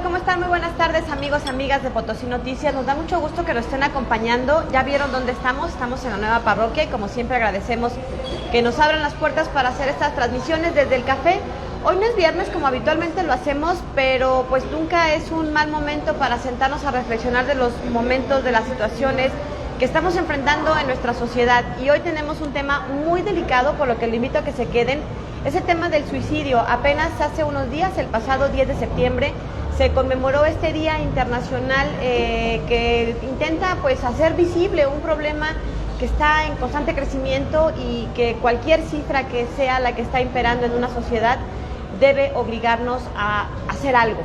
Hola, ¿cómo están? Muy buenas tardes, amigos, amigas de Potosí Noticias. Nos da mucho gusto que nos estén acompañando. Ya vieron dónde estamos. Estamos en la nueva parroquia y como siempre agradecemos que nos abran las puertas para hacer estas transmisiones desde el café. Hoy no es viernes como habitualmente lo hacemos, pero pues nunca es un mal momento para sentarnos a reflexionar de los momentos, de las situaciones que estamos enfrentando en nuestra sociedad. Y hoy tenemos un tema muy delicado, por lo que les invito a que se queden. Es el tema del suicidio. Apenas hace unos días, el pasado 10 de septiembre, se conmemoró este Día Internacional que intenta pues hacer visible un problema que está en constante crecimiento y que cualquier cifra que sea la que está imperando en una sociedad debe obligarnos a hacer algo.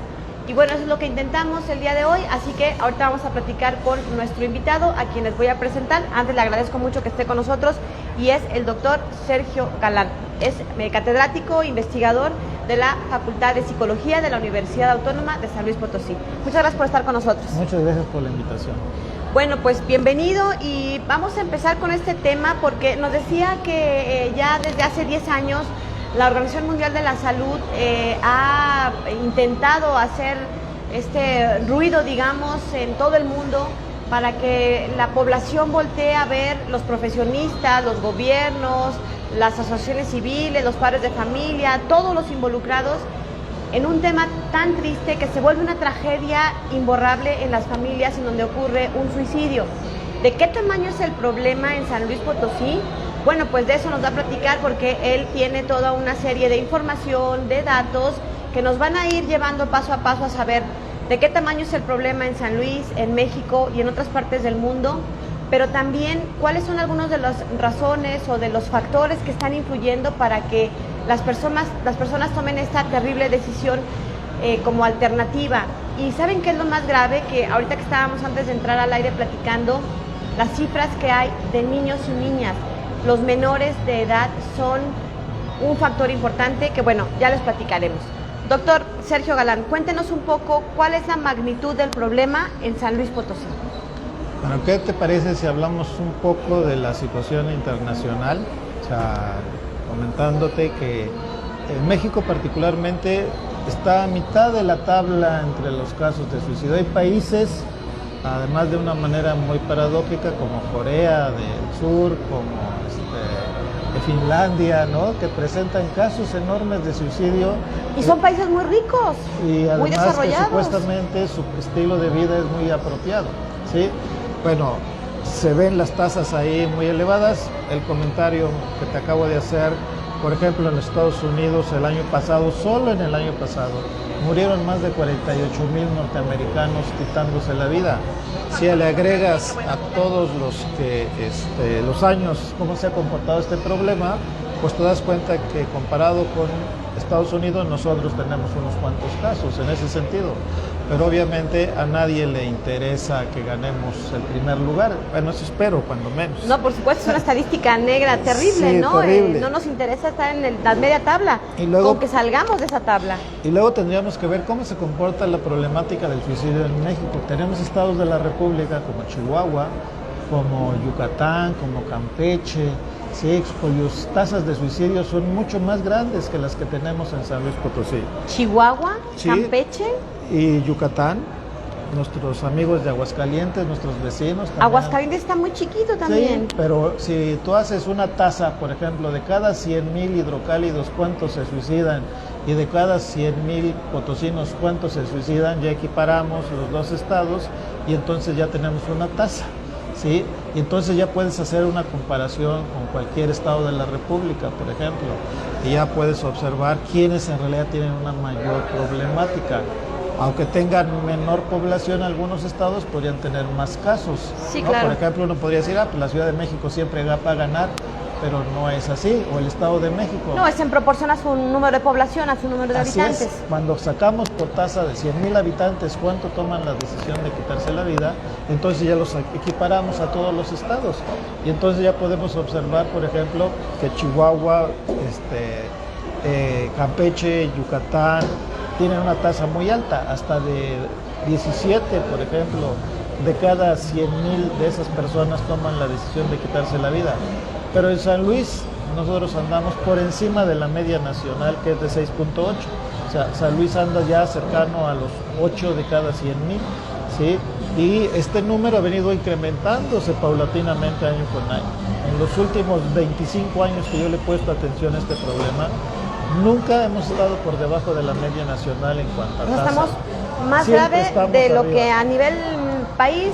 Y bueno, eso es lo que intentamos el día de hoy, así que ahorita vamos a platicar con nuestro invitado, a quien les voy a presentar. Antes le agradezco mucho que esté con nosotros, y es el doctor Sergio Galán. Es catedrático, investigador de la Facultad de Psicología de la Universidad Autónoma de San Luis Potosí. Muchas gracias por estar con nosotros. Muchas gracias por la invitación. Bueno, pues bienvenido, y vamos a empezar con este tema porque nos decía que ya desde hace 10 años la Organización Mundial de la Salud ha intentado hacer este ruido, digamos, en todo el mundo para que la población voltee a ver los profesionistas, los gobiernos, las asociaciones civiles, los padres de familia, todos los involucrados en un tema tan triste que se vuelve una tragedia imborrable en las familias en donde ocurre un suicidio. ¿De qué tamaño es el problema en San Luis Potosí? Bueno, pues de eso nos va a platicar porque él tiene toda una serie de información, de datos que nos van a ir llevando paso a paso a saber de qué tamaño es el problema en San Luis, en México y en otras partes del mundo, pero también cuáles son algunas de las razones o de los factores que están influyendo para que las personas tomen esta terrible decisión como alternativa. Y ¿saben qué es lo más grave? Que ahorita que estábamos antes de entrar al aire platicando, las cifras que hay de niños y niñas, los menores de edad son un factor importante que, bueno, ya les platicaremos. Doctor Sergio Galán, cuéntenos un poco cuál es la magnitud del problema en San Luis Potosí. Bueno, ¿qué te parece si hablamos un poco de la situación internacional? O sea, comentándote que en México particularmente está a mitad de la tabla entre los casos de suicidio. Hay países, además de una manera muy paradójica, como Corea del Sur, como Finlandia, ¿no?, que presentan casos enormes de suicidio. Y son países muy ricos, y además muy desarrollados. Que supuestamente su estilo de vida es muy apropiado, ¿sí? Bueno, se ven las tasas ahí muy elevadas. El comentario que te acabo de hacer, por ejemplo, en Estados Unidos el año pasado, solo en el año pasado, murieron más de 48,000 norteamericanos quitándose la vida. Si le agregas a todos los años cómo se ha comportado este problema, pues te das cuenta que comparado con Estados Unidos nosotros tenemos unos cuantos casos en ese sentido. Pero obviamente a nadie le interesa que ganemos el primer lugar. Bueno, eso espero, cuando menos. No, por supuesto, es una estadística negra terrible, sí, ¿no? Terrible. No nos interesa estar en la media tabla, y luego, con que salgamos de esa tabla. Y luego tendríamos que ver cómo se comporta la problemática del suicidio en México. Tenemos estados de la República como Chihuahua, como Yucatán, como Campeche, sí, cuyas tasas de suicidio son mucho más grandes que las que tenemos en San Luis Potosí. Chihuahua, sí, Campeche y Yucatán, nuestros amigos de Aguascalientes, nuestros vecinos también. Aguascalientes está muy chiquito también. Sí, pero si tú haces una tasa, por ejemplo, de cada 100,000 hidrocálidos, ¿cuántos se suicidan? Y de cada 100,000 potosinos, ¿cuántos se suicidan? Ya equiparamos los dos estados y entonces ya tenemos una tasa, ¿sí? Y entonces ya puedes hacer una comparación con cualquier estado de la República, por ejemplo, y ya puedes observar quiénes en realidad tienen una mayor problemática. Aunque tengan menor población, algunos estados podrían tener más casos, sí, ¿no? claro. Por ejemplo, uno podría decir, pues la Ciudad de México siempre va a ganar, pero no es así, o el Estado de México. No, es en proporción a su número de población, a su número de habitantes. Es. Cuando sacamos por tasa de 100,000 habitantes cuánto toman la decisión de quitarse la vida, entonces ya los equiparamos a todos los estados. Y entonces ya podemos observar, por ejemplo, que Chihuahua, Campeche, Yucatán, tienen una tasa muy alta, hasta de 17, por ejemplo, de cada 100,000 de esas personas toman la decisión de quitarse la vida. Pero en San Luis nosotros andamos por encima de la media nacional, que es de 6.8. O sea, San Luis anda ya cercano a los 8 de cada 100,000, ¿sí? Y este número ha venido incrementándose paulatinamente año con año. En los últimos 25 años que yo le he puesto atención a este problema, nunca hemos estado por debajo de la media nacional en cuanto a tasa. Estamos más Siempre grave estamos de lo arriba. que a nivel país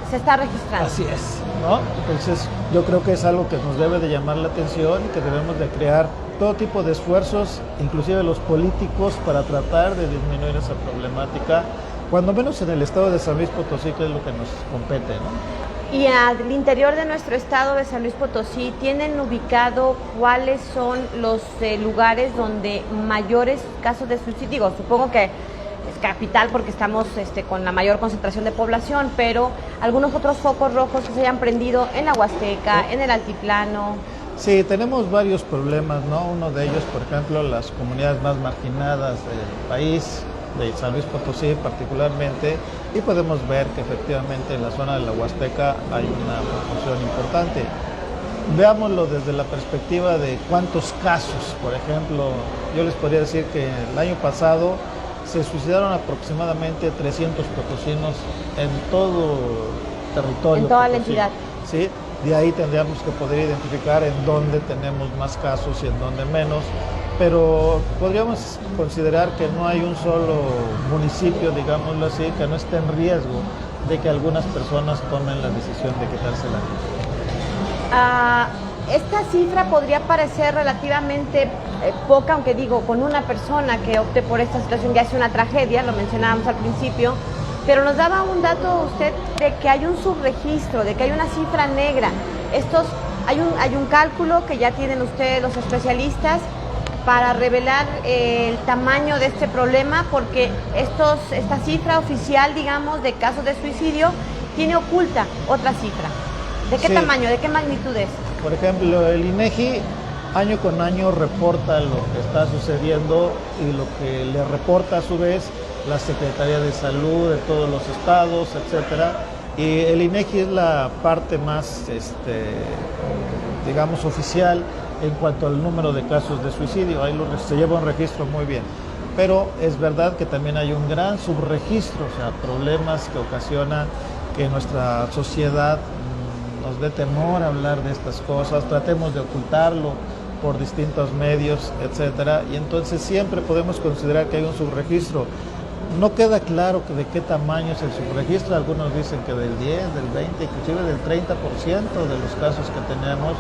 se está registrando. Así es, ¿no? Entonces yo creo que es algo que nos debe de llamar la atención y que debemos de crear todo tipo de esfuerzos, inclusive los políticos, para tratar de disminuir esa problemática, cuando menos en el estado de San Luis Potosí, que es lo que nos compete, ¿no? Y al interior de nuestro estado de San Luis Potosí, ¿tienen ubicado cuáles son los lugares donde mayores casos de suicidio? Digo, supongo que es capital porque estamos con la mayor concentración de población, pero algunos otros focos rojos que se hayan prendido en la Huasteca, en el Altiplano. Sí, tenemos varios problemas, ¿no? Uno de ellos, por ejemplo, las comunidades más marginadas del país, de San Luis Potosí particularmente, y podemos ver que efectivamente en la zona de la Huasteca hay una proporción importante. Veámoslo desde la perspectiva de cuántos casos. Por ejemplo, yo les podría decir que el año pasado se suicidaron aproximadamente 300 potosinos en todo territorio. En toda la potosino, entidad. ¿sí? De ahí tendríamos que poder identificar en dónde tenemos más casos y en dónde menos, pero podríamos considerar que no hay un solo municipio, digámoslo así, que no esté en riesgo de que algunas personas tomen la decisión de quitarse la vida. Esta cifra podría parecer relativamente poca, aunque digo, con una persona que opte por esta situación ya es una tragedia, lo mencionábamos al principio, pero nos daba un dato usted de que hay un subregistro, de que hay una cifra negra. Hay un cálculo que ya tienen ustedes los especialistas para revelar el tamaño de este problema, porque esta cifra oficial, digamos, de casos de suicidio tiene oculta otra cifra. ¿De qué tamaño, de qué magnitud es? Por ejemplo, el INEGI año con año reporta lo que está sucediendo y lo que le reporta a su vez la Secretaría de Salud de todos los estados, etcétera. Y el INEGI es la parte más, digamos, oficial en cuanto al número de casos de suicidio. Ahí se lleva un registro muy bien. Pero es verdad que también hay un gran subregistro, o sea, problemas que ocasiona que nuestra sociedad nos dé temor hablar de estas cosas, tratemos de ocultarlo por distintos medios, etcétera, y entonces siempre podemos considerar que hay un subregistro. No queda claro de qué tamaño es el subregistro, algunos dicen que del 10, del 20, inclusive del 30% de los casos que tenemos,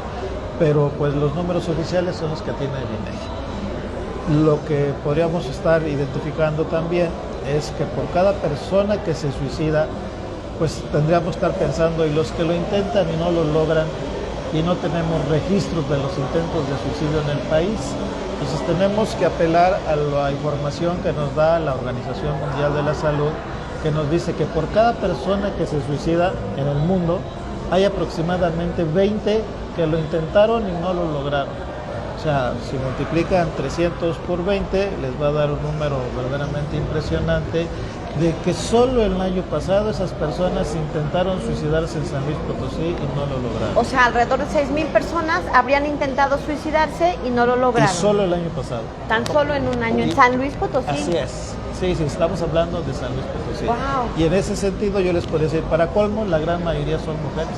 pero pues los números oficiales son los que tiene el INEGI. Lo que podríamos estar identificando también es que por cada persona que se suicida, pues tendríamos que estar pensando, y los que lo intentan y no lo logran, y no tenemos registros de los intentos de suicidio en el país. Entonces tenemos que apelar a la información que nos da la Organización Mundial de la Salud, que nos dice que por cada persona que se suicida en el mundo, hay aproximadamente 20 que lo intentaron y no lo lograron. O sea, si multiplican 300 por 20, les va a dar un número verdaderamente impresionante de que solo el año pasado esas personas intentaron suicidarse en San Luis Potosí y no lo lograron. O sea, alrededor de 6,000 personas habrían intentado suicidarse y no lo lograron. Y solo el año pasado. Tan solo en un año, en San Luis Potosí. Así es. Sí, estamos hablando de San Luis Potosí. Wow. Y en ese sentido yo les podría decir, para colmo, la gran mayoría son mujeres.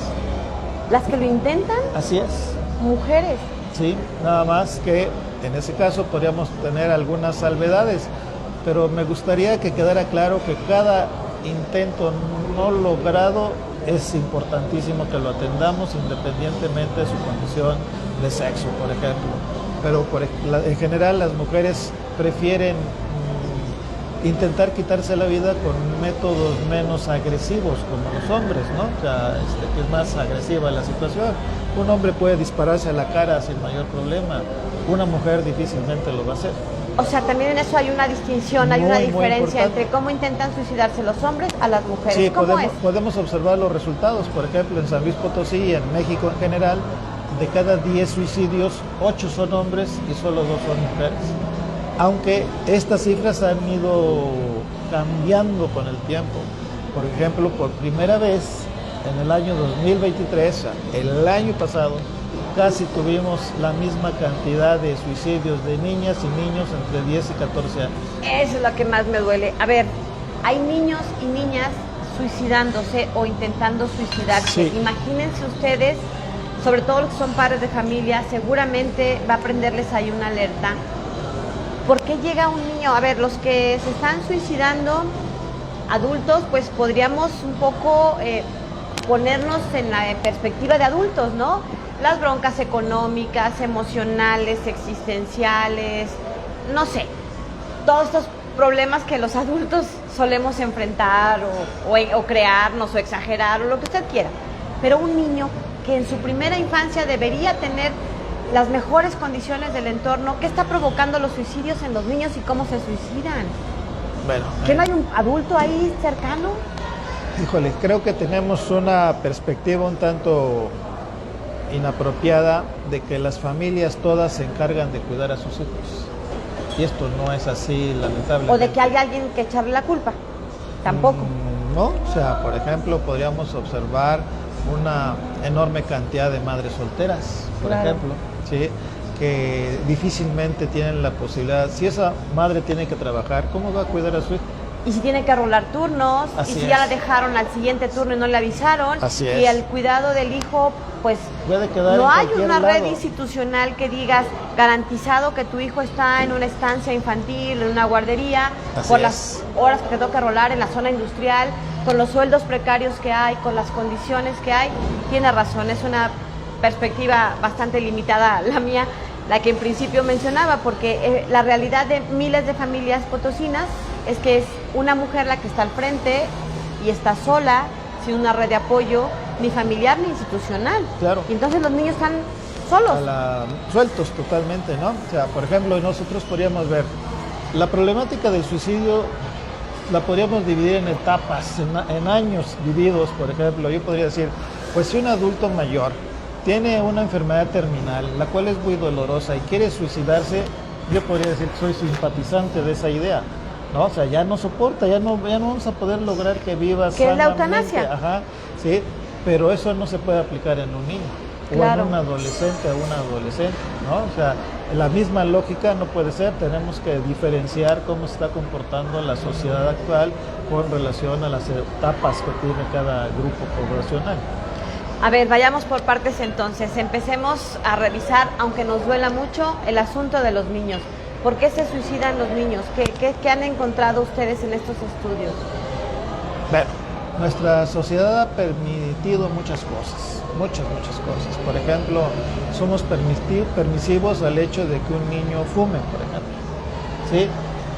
¿Las que lo intentan? Así es. Mujeres. Sí, nada más que en ese caso podríamos tener algunas salvedades, pero me gustaría que quedara claro que cada intento no logrado es importantísimo que lo atendamos independientemente de su condición de sexo, por ejemplo. Pero en general las mujeres prefieren intentar quitarse la vida con métodos menos agresivos como los hombres, ¿no? O sea, que es más agresiva la situación. Un hombre puede dispararse a la cara sin mayor problema, una mujer difícilmente lo va a hacer. O sea, también en eso hay una distinción, hay una diferencia entre cómo intentan suicidarse los hombres a las mujeres. Sí, ¿Cómo es? podemos observar los resultados. Por ejemplo, en San Luis Potosí y en México en general, de cada 10 suicidios, 8 son hombres y solo 2 son mujeres. Aunque estas cifras han ido cambiando con el tiempo. Por ejemplo, por primera vez en el año 2023, el año pasado, casi tuvimos la misma cantidad de suicidios de niñas y niños entre 10 y 14 años. Eso es lo que más me duele. A ver, hay niños y niñas suicidándose o intentando suicidarse. Sí. Imagínense ustedes, sobre todo los que son padres de familia, seguramente va a prenderles ahí una alerta. ¿Por qué llega un niño? A ver, los que se están suicidando, adultos, pues podríamos un poco ponernos en la perspectiva de adultos, ¿no? Las broncas económicas, emocionales, existenciales, no sé, todos estos problemas que los adultos solemos enfrentar o crearnos o exagerar o lo que usted quiera. Pero un niño que en su primera infancia debería tener las mejores condiciones del entorno, ¿qué está provocando los suicidios en los niños y cómo se suicidan? Bueno, ¿Que no hay un adulto ahí cercano? híjole, creo que tenemos una perspectiva un tanto inapropiada de que las familias todas se encargan de cuidar a sus hijos. Y esto no es así, lamentablemente. ¿O de que hay alguien que echarle la culpa? Tampoco. No, o sea, por ejemplo, podríamos observar una enorme cantidad de madres solteras, por Claro. ejemplo, ¿sí? Que difícilmente tienen la posibilidad. Si esa madre tiene que trabajar, ¿cómo va a cuidar a su hijo? Y si tiene que rolar turnos, Así y si ya la es. dejaron al siguiente turno y no le avisaron, Así y es. el cuidado del hijo, pues Puede quedar no en hay cualquier una red lado. institucional que digas garantizado que tu hijo está en una estancia infantil, en una guardería, Así por es. las horas que toca rolar en la zona industrial, con los sueldos precarios que hay, con las condiciones que hay. Tiene razón, es una perspectiva bastante limitada la mía, la que en principio mencionaba, porque la realidad de miles de familias potosinas es que es una mujer la que está al frente y está sola, sin una red de apoyo, ni familiar ni institucional. Claro. Y entonces los niños están solos. Sueltos totalmente, ¿no? O sea, por ejemplo, nosotros podríamos ver la problemática del suicidio, la podríamos dividir en etapas, en años vividos. Por ejemplo, yo podría decir, pues si un adulto mayor tiene una enfermedad terminal, la cual es muy dolorosa y quiere suicidarse, yo podría decir que soy simpatizante de esa idea, ¿no? O sea, ya no soporta, ya no vamos a poder lograr que viva ¿Qué es la sanamente. eutanasia? Ajá, sí, pero eso no se puede aplicar en un niño. Claro. O en un adolescente o una adolescente, ¿no? O sea, la misma lógica no puede ser. Tenemos que diferenciar cómo se está comportando la sociedad actual con relación a las etapas que tiene cada grupo poblacional. A ver, vayamos por partes entonces. Empecemos a revisar, aunque nos duela mucho, el asunto de los niños. ¿Por qué se suicidan los niños? ¿Qué han encontrado ustedes en estos estudios? Bueno, nuestra sociedad ha permitido muchas cosas, muchas cosas. Por ejemplo, somos permisivos al hecho de que un niño fume, por ejemplo, ¿sí?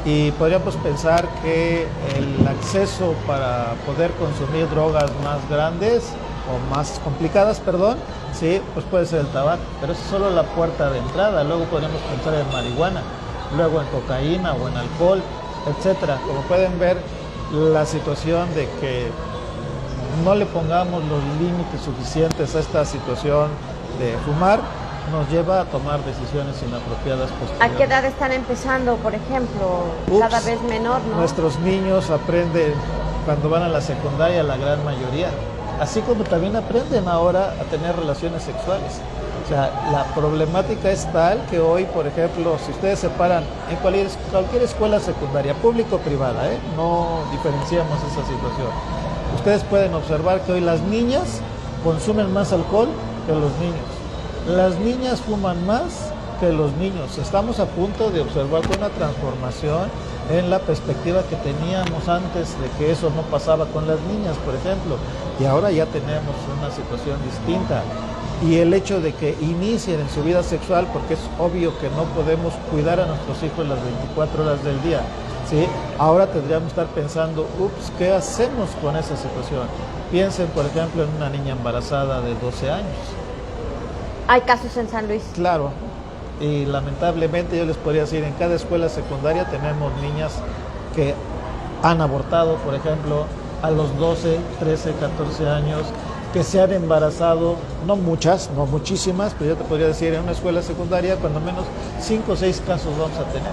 Y podríamos pensar que el acceso para poder consumir drogas más grandes o más complicadas, perdón, sí, pues puede ser el tabaco, pero eso es solo la puerta de entrada. Luego podríamos pensar en marihuana, luego en cocaína o en alcohol, etcétera. Como pueden ver, la situación de que no le pongamos los límites suficientes a esta situación de fumar nos lleva a tomar decisiones inapropiadas ¿A posteriormente. qué edad están empezando, por ejemplo? Cada vez menor, ¿no? Nuestros niños aprenden cuando van a la secundaria, la gran mayoría, así como también aprenden ahora a tener relaciones sexuales. O sea, la problemática es tal que hoy, por ejemplo, si ustedes se paran en cualquier escuela secundaria, pública o privada, no diferenciamos esa situación, ustedes pueden observar que hoy las niñas consumen más alcohol que los niños. Las niñas fuman más que los niños. Estamos a punto de observar una transformación en la perspectiva que teníamos antes de que eso no pasaba con las niñas, por ejemplo. Y ahora ya tenemos una situación distinta. Y el hecho de que inicien en su vida sexual, porque es obvio que no podemos cuidar a nuestros hijos las 24 horas del día, ¿sí? Ahora tendríamos que estar pensando, ¿qué hacemos con esa situación? Piensen, por ejemplo, en una niña embarazada de 12 años. Hay casos en San Luis. Claro, y lamentablemente yo les podría decir, en cada escuela secundaria tenemos niñas que han abortado, por ejemplo, a los 12, 13, 14 años, que se han embarazado, no muchas, no muchísimas, pero yo te podría decir, en una escuela secundaria, cuando menos 5 o 6 casos vamos a tener,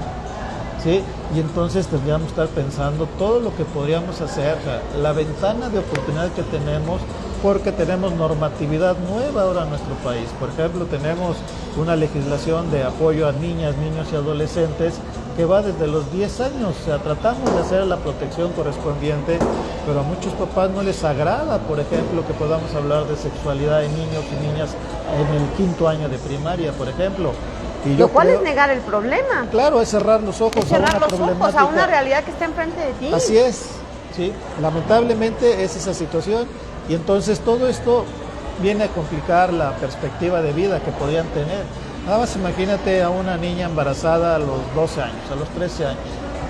¿sí? Y entonces tendríamos que estar pensando todo lo que podríamos hacer, o sea, la ventana de oportunidad que tenemos porque tenemos normatividad nueva ahora en nuestro país. Por ejemplo, tenemos una legislación de apoyo a niñas, niños y adolescentes que va desde los 10 años. O sea, tratamos de hacer la protección correspondiente, pero a muchos papás no les agrada, por ejemplo, que podamos hablar de sexualidad en niños y niñas en el 5º año de primaria, por ejemplo. Y lo cual es negar el problema. Claro, es cerrar los ojos a una realidad que está enfrente de ti. Así es, sí. Lamentablemente es esa situación. Y entonces todo esto viene a complicar la perspectiva de vida que podían tener. Nada más imagínate a una niña embarazada a los 12 años, a los 13 años.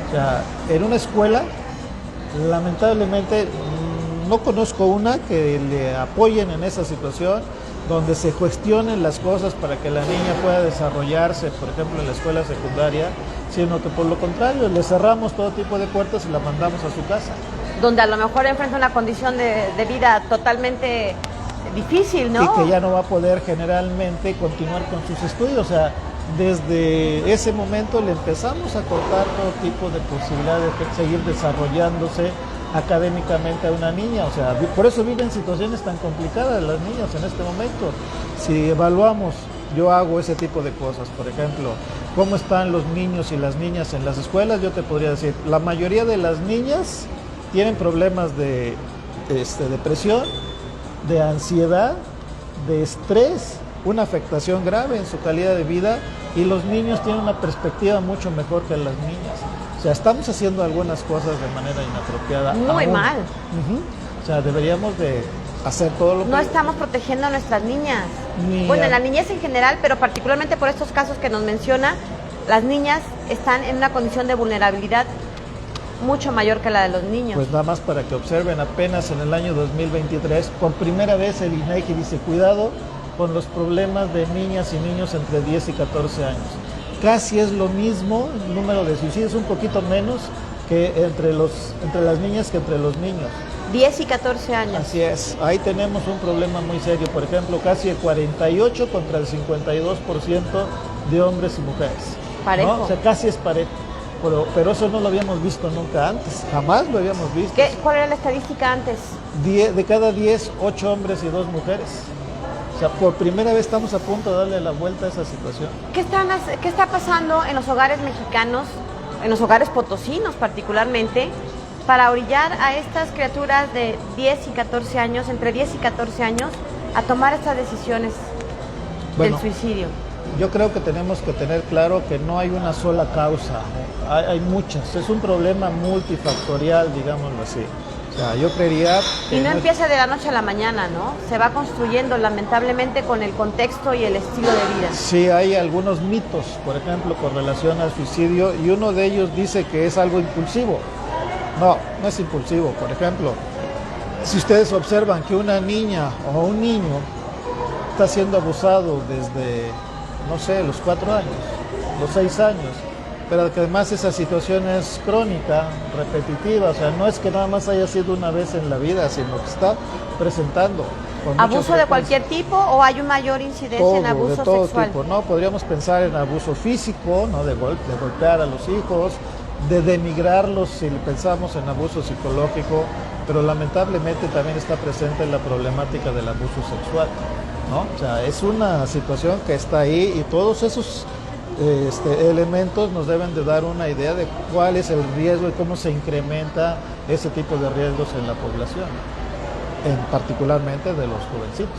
O sea, en una escuela, lamentablemente, no conozco una que le apoyen en esa situación, donde se cuestionen las cosas para que la niña pueda desarrollarse, por ejemplo, en la escuela secundaria, sino que por lo contrario, le cerramos todo tipo de puertas y la mandamos a su casa. Donde a lo mejor enfrenta una condición de vida totalmente difícil, ¿no? Y que ya no va a poder generalmente continuar con sus estudios. O sea, desde ese momento le empezamos a cortar todo tipo de posibilidades de seguir desarrollándose académicamente a una niña. O sea, por eso viven situaciones tan complicadas las niñas en este momento. Si evaluamos, yo hago ese tipo de cosas, por ejemplo, cómo están los niños y las niñas en las escuelas, yo te podría decir, la mayoría de las niñas tienen problemas de depresión, de ansiedad, de estrés, una afectación grave en su calidad de vida, y los niños tienen una perspectiva mucho mejor que las niñas. O sea, estamos haciendo algunas cosas de manera inapropiada. Muy mal. O sea, deberíamos de hacer todo lo que... No estamos protegiendo a nuestras niñas. Bueno, en la niñez en general, pero particularmente por estos casos que nos menciona, las niñas están en una condición de vulnerabilidad mucho mayor que la de los niños. Pues nada más para que observen, apenas en el año 2023, por primera vez el INEGI dice, cuidado con los problemas de niñas y niños entre 10 y 14 años. Casi es lo mismo el número de suicidios, un poquito menos que entre las niñas que entre los niños. 10 y 14 años. Así es, ahí tenemos un problema muy serio. Por ejemplo, casi el 48 contra el 52% de hombres y mujeres. Parejo. ¿No? O sea, casi es parejo. Pero eso no lo habíamos visto nunca antes, jamás lo habíamos visto. ¿Cuál era la estadística antes? De cada 10, 8 hombres y 2 mujeres. O sea, por primera vez estamos a punto de darle la vuelta a esa situación. ¿Qué está pasando en los hogares mexicanos, en los hogares potosinos particularmente, para orillar a estas criaturas de 10 y 14 años, entre 10 y 14 años, a tomar estas decisiones del suicidio? Yo creo que tenemos que tener claro que no hay una sola causa, hay muchas, es un problema multifactorial, digámoslo así. O sea, yo creería que... Y no empieza de la noche a la mañana, ¿no? Se va construyendo lamentablemente con el contexto y el estilo de vida. Sí, hay algunos mitos, por ejemplo, con relación al suicidio, y uno de ellos dice que es algo impulsivo. No, no es impulsivo. Por ejemplo, si ustedes observan que una niña o un niño está siendo abusado desde, no sé, los 4 años, los 6 años, pero que además esa situación es crónica, repetitiva, o sea, no es que nada más haya sido una vez en la vida, sino que está presentando. ¿Abuso de cualquier tipo o hay un mayor incidencia en abuso de todo sexual? tipo, ¿no? Podríamos pensar en abuso físico, ¿no? De golpear a los hijos, de denigrarlos si pensamos en abuso psicológico, pero lamentablemente también está presente la problemática del abuso sexual, ¿no? O sea, es una situación que está ahí, y todos esos elementos nos deben de dar una idea de cuál es el riesgo y cómo se incrementa ese tipo de riesgos en la población, particularmente de los jovencitos.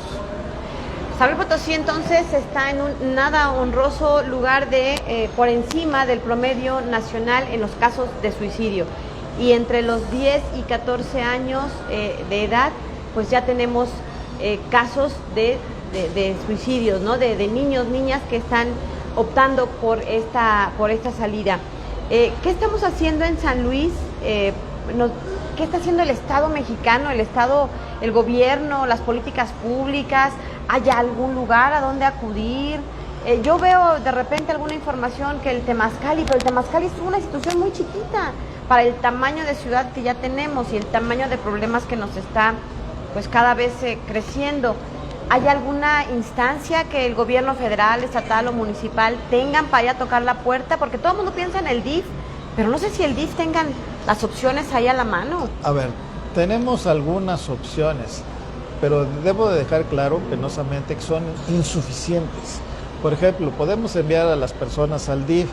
San Luis Potosí entonces está en un nada honroso lugar por encima del promedio nacional en los casos de suicidio, y entre los 10 y 14 años de edad pues ya tenemos casos de suicidios, ¿no? De niños, niñas que están optando por esta salida. ¿Qué estamos haciendo en San Luis? ¿Qué está haciendo el Estado mexicano, el gobierno, las políticas públicas? ¿Hay algún lugar a donde acudir? Yo veo de repente alguna información que el Temazcali, pero el Temazcali es una institución muy chiquita para el tamaño de ciudad que ya tenemos y el tamaño de problemas que nos está pues cada vez creciendo. ¿Hay alguna instancia que el gobierno federal, estatal o municipal tengan para ir a tocar la puerta? Porque todo el mundo piensa en el DIF, pero no sé si el DIF tengan las opciones ahí a la mano. A ver, tenemos algunas opciones, pero debo de dejar claro penosamente que son insuficientes. Por ejemplo, podemos enviar a las personas al DIF,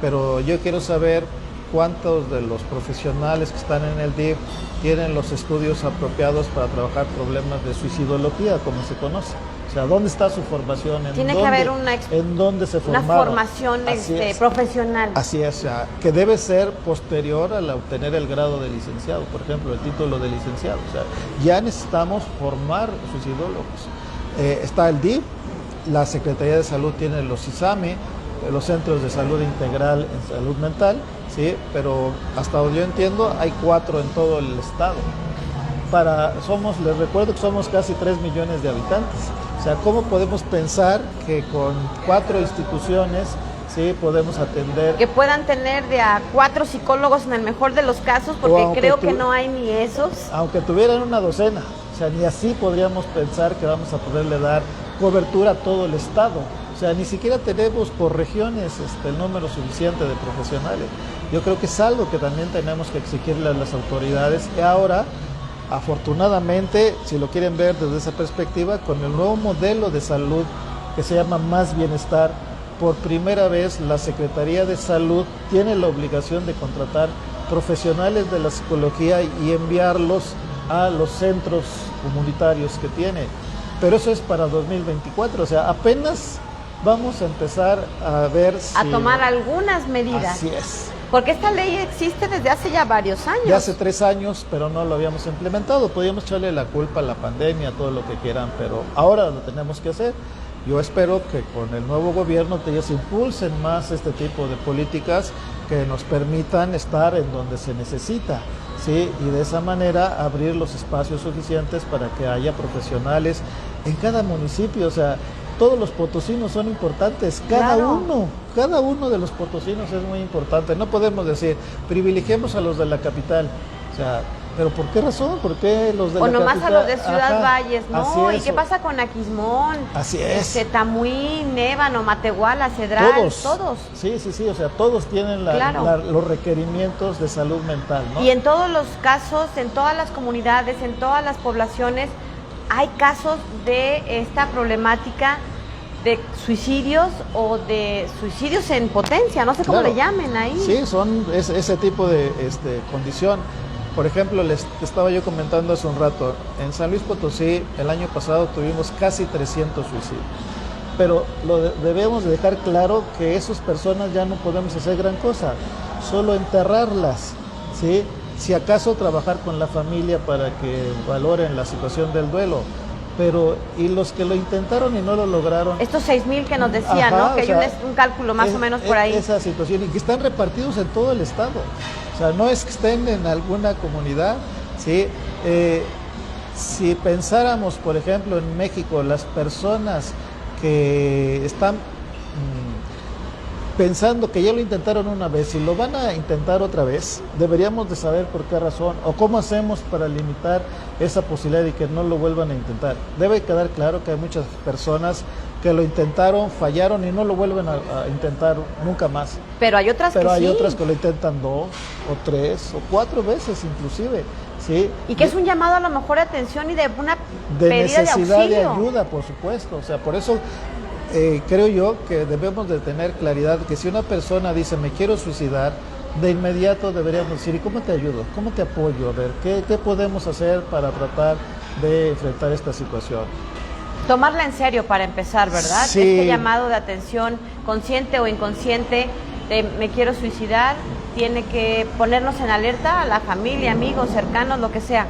pero yo quiero saber cuántos de los profesionales que están en el DIF tienen los estudios apropiados para trabajar problemas de suicidología, como se conoce. O sea, ¿dónde está su formación? Tiene que haber ¿En dónde se formaron? Una formación profesional. Así es, o sea, que debe ser posterior al obtener el grado de licenciado, por ejemplo, el título de licenciado. O sea, ya necesitamos formar suicidólogos. Está el DIF, la Secretaría de Salud tiene los CISAME, los Centros de Salud Integral en Salud Mental, ¿sí? Pero hasta donde yo entiendo hay 4 en todo el estado. Les recuerdo que somos casi 3 millones de habitantes. O sea, ¿cómo podemos pensar que con 4 instituciones, sí, podemos atender? Que puedan tener de a 4 psicólogos en el mejor de los casos, porque creo que no hay ni esos. Aunque tuvieran una docena, o sea, ni así podríamos pensar que vamos a poderle dar cobertura a todo el estado. O sea, ni siquiera tenemos por regiones el número suficiente de profesionales. Yo creo que es algo que también tenemos que exigirle a las autoridades, que ahora, afortunadamente, si lo quieren ver desde esa perspectiva, con el nuevo modelo de salud que se llama Más Bienestar, por primera vez la Secretaría de Salud tiene la obligación de contratar profesionales de la psicología y enviarlos a los centros comunitarios que tiene. Pero eso es para 2024, o sea, apenas vamos a empezar a ver a tomar algunas medidas. Así es. Porque esta ley existe desde hace ya varios años. Ya hace 3 años, pero no lo habíamos implementado. Podíamos echarle la culpa a la pandemia, todo lo que quieran, pero ahora lo tenemos que hacer. Yo espero que con el nuevo gobierno ellos impulsen más este tipo de políticas que nos permitan estar en donde se necesita, ¿sí? Y de esa manera abrir los espacios suficientes para que haya profesionales en cada municipio. O sea, todos los potosinos son importantes, cada uno de los potosinos es muy importante. No podemos decir, privilegiemos a los de la capital, o sea, ¿pero por qué razón? ¿Por qué los de la capital? O nomás a los de Ciudad Valles, ¿no? Así es. ¿Y qué pasa con Aquismón? Así es. Tamuín, Ébano, Matehuala, Cedral, todos. Sí, o sea, todos tienen los requerimientos de salud mental, ¿no? Y en todos los casos, en todas las comunidades, en todas las poblaciones, hay casos de esta problemática de suicidios o de suicidios en potencia, no sé cómo le llamen ahí. Sí, son ese tipo de condición. Por ejemplo, les estaba yo comentando hace un rato, en San Luis Potosí el año pasado tuvimos casi 300 suicidios. Pero debemos de dejar claro que esas personas ya no podemos hacer gran cosa, solo enterrarlas, ¿sí? Si acaso trabajar con la familia para que valoren la situación del duelo, pero y los que lo intentaron y no lo lograron. Estos 6,000 que nos decían, ¿no? Que hay un cálculo más o menos por ahí. Esa situación, y que están repartidos en todo el estado. O sea, no es que estén en alguna comunidad, ¿sí? Si pensáramos, por ejemplo, en México, las personas que están pensando que ya lo intentaron una vez y lo van a intentar otra vez, deberíamos de saber por qué razón o cómo hacemos para limitar esa posibilidad de que no lo vuelvan a intentar. Debe quedar claro que hay muchas personas que lo intentaron, fallaron y no lo vuelven a intentar nunca más. Pero hay otras que hay otras que lo intentan 2 o 3 o 4 veces inclusive, ¿sí? Y que es un llamado a lo mejor de atención y de una pedida necesidad de de ayuda, por supuesto. O sea, por eso creo yo que debemos de tener claridad que si una persona dice me quiero suicidar, de inmediato deberíamos decir, ¿y cómo te ayudo? ¿Cómo te apoyo? A ver, ¿qué podemos hacer para tratar de enfrentar esta situación? Tomarla en serio para empezar, ¿verdad? Sí. Este llamado de atención, consciente o inconsciente, de me quiero suicidar, tiene que ponernos en alerta a la familia, amigos, cercanos, lo que sea.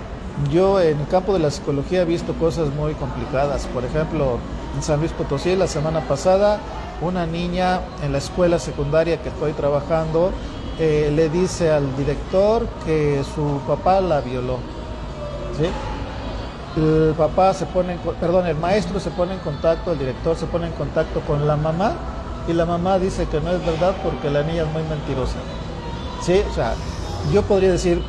Yo en el campo de la psicología he visto cosas muy complicadas. Por ejemplo, en San Luis Potosí, la semana pasada, una niña en la escuela secundaria que estoy trabajando le dice al director que su papá la violó, ¿sí? El maestro se pone en contacto, el director se pone en contacto con la mamá y la mamá dice que no es verdad porque la niña es muy mentirosa, ¿sí? O sea, yo podría decir,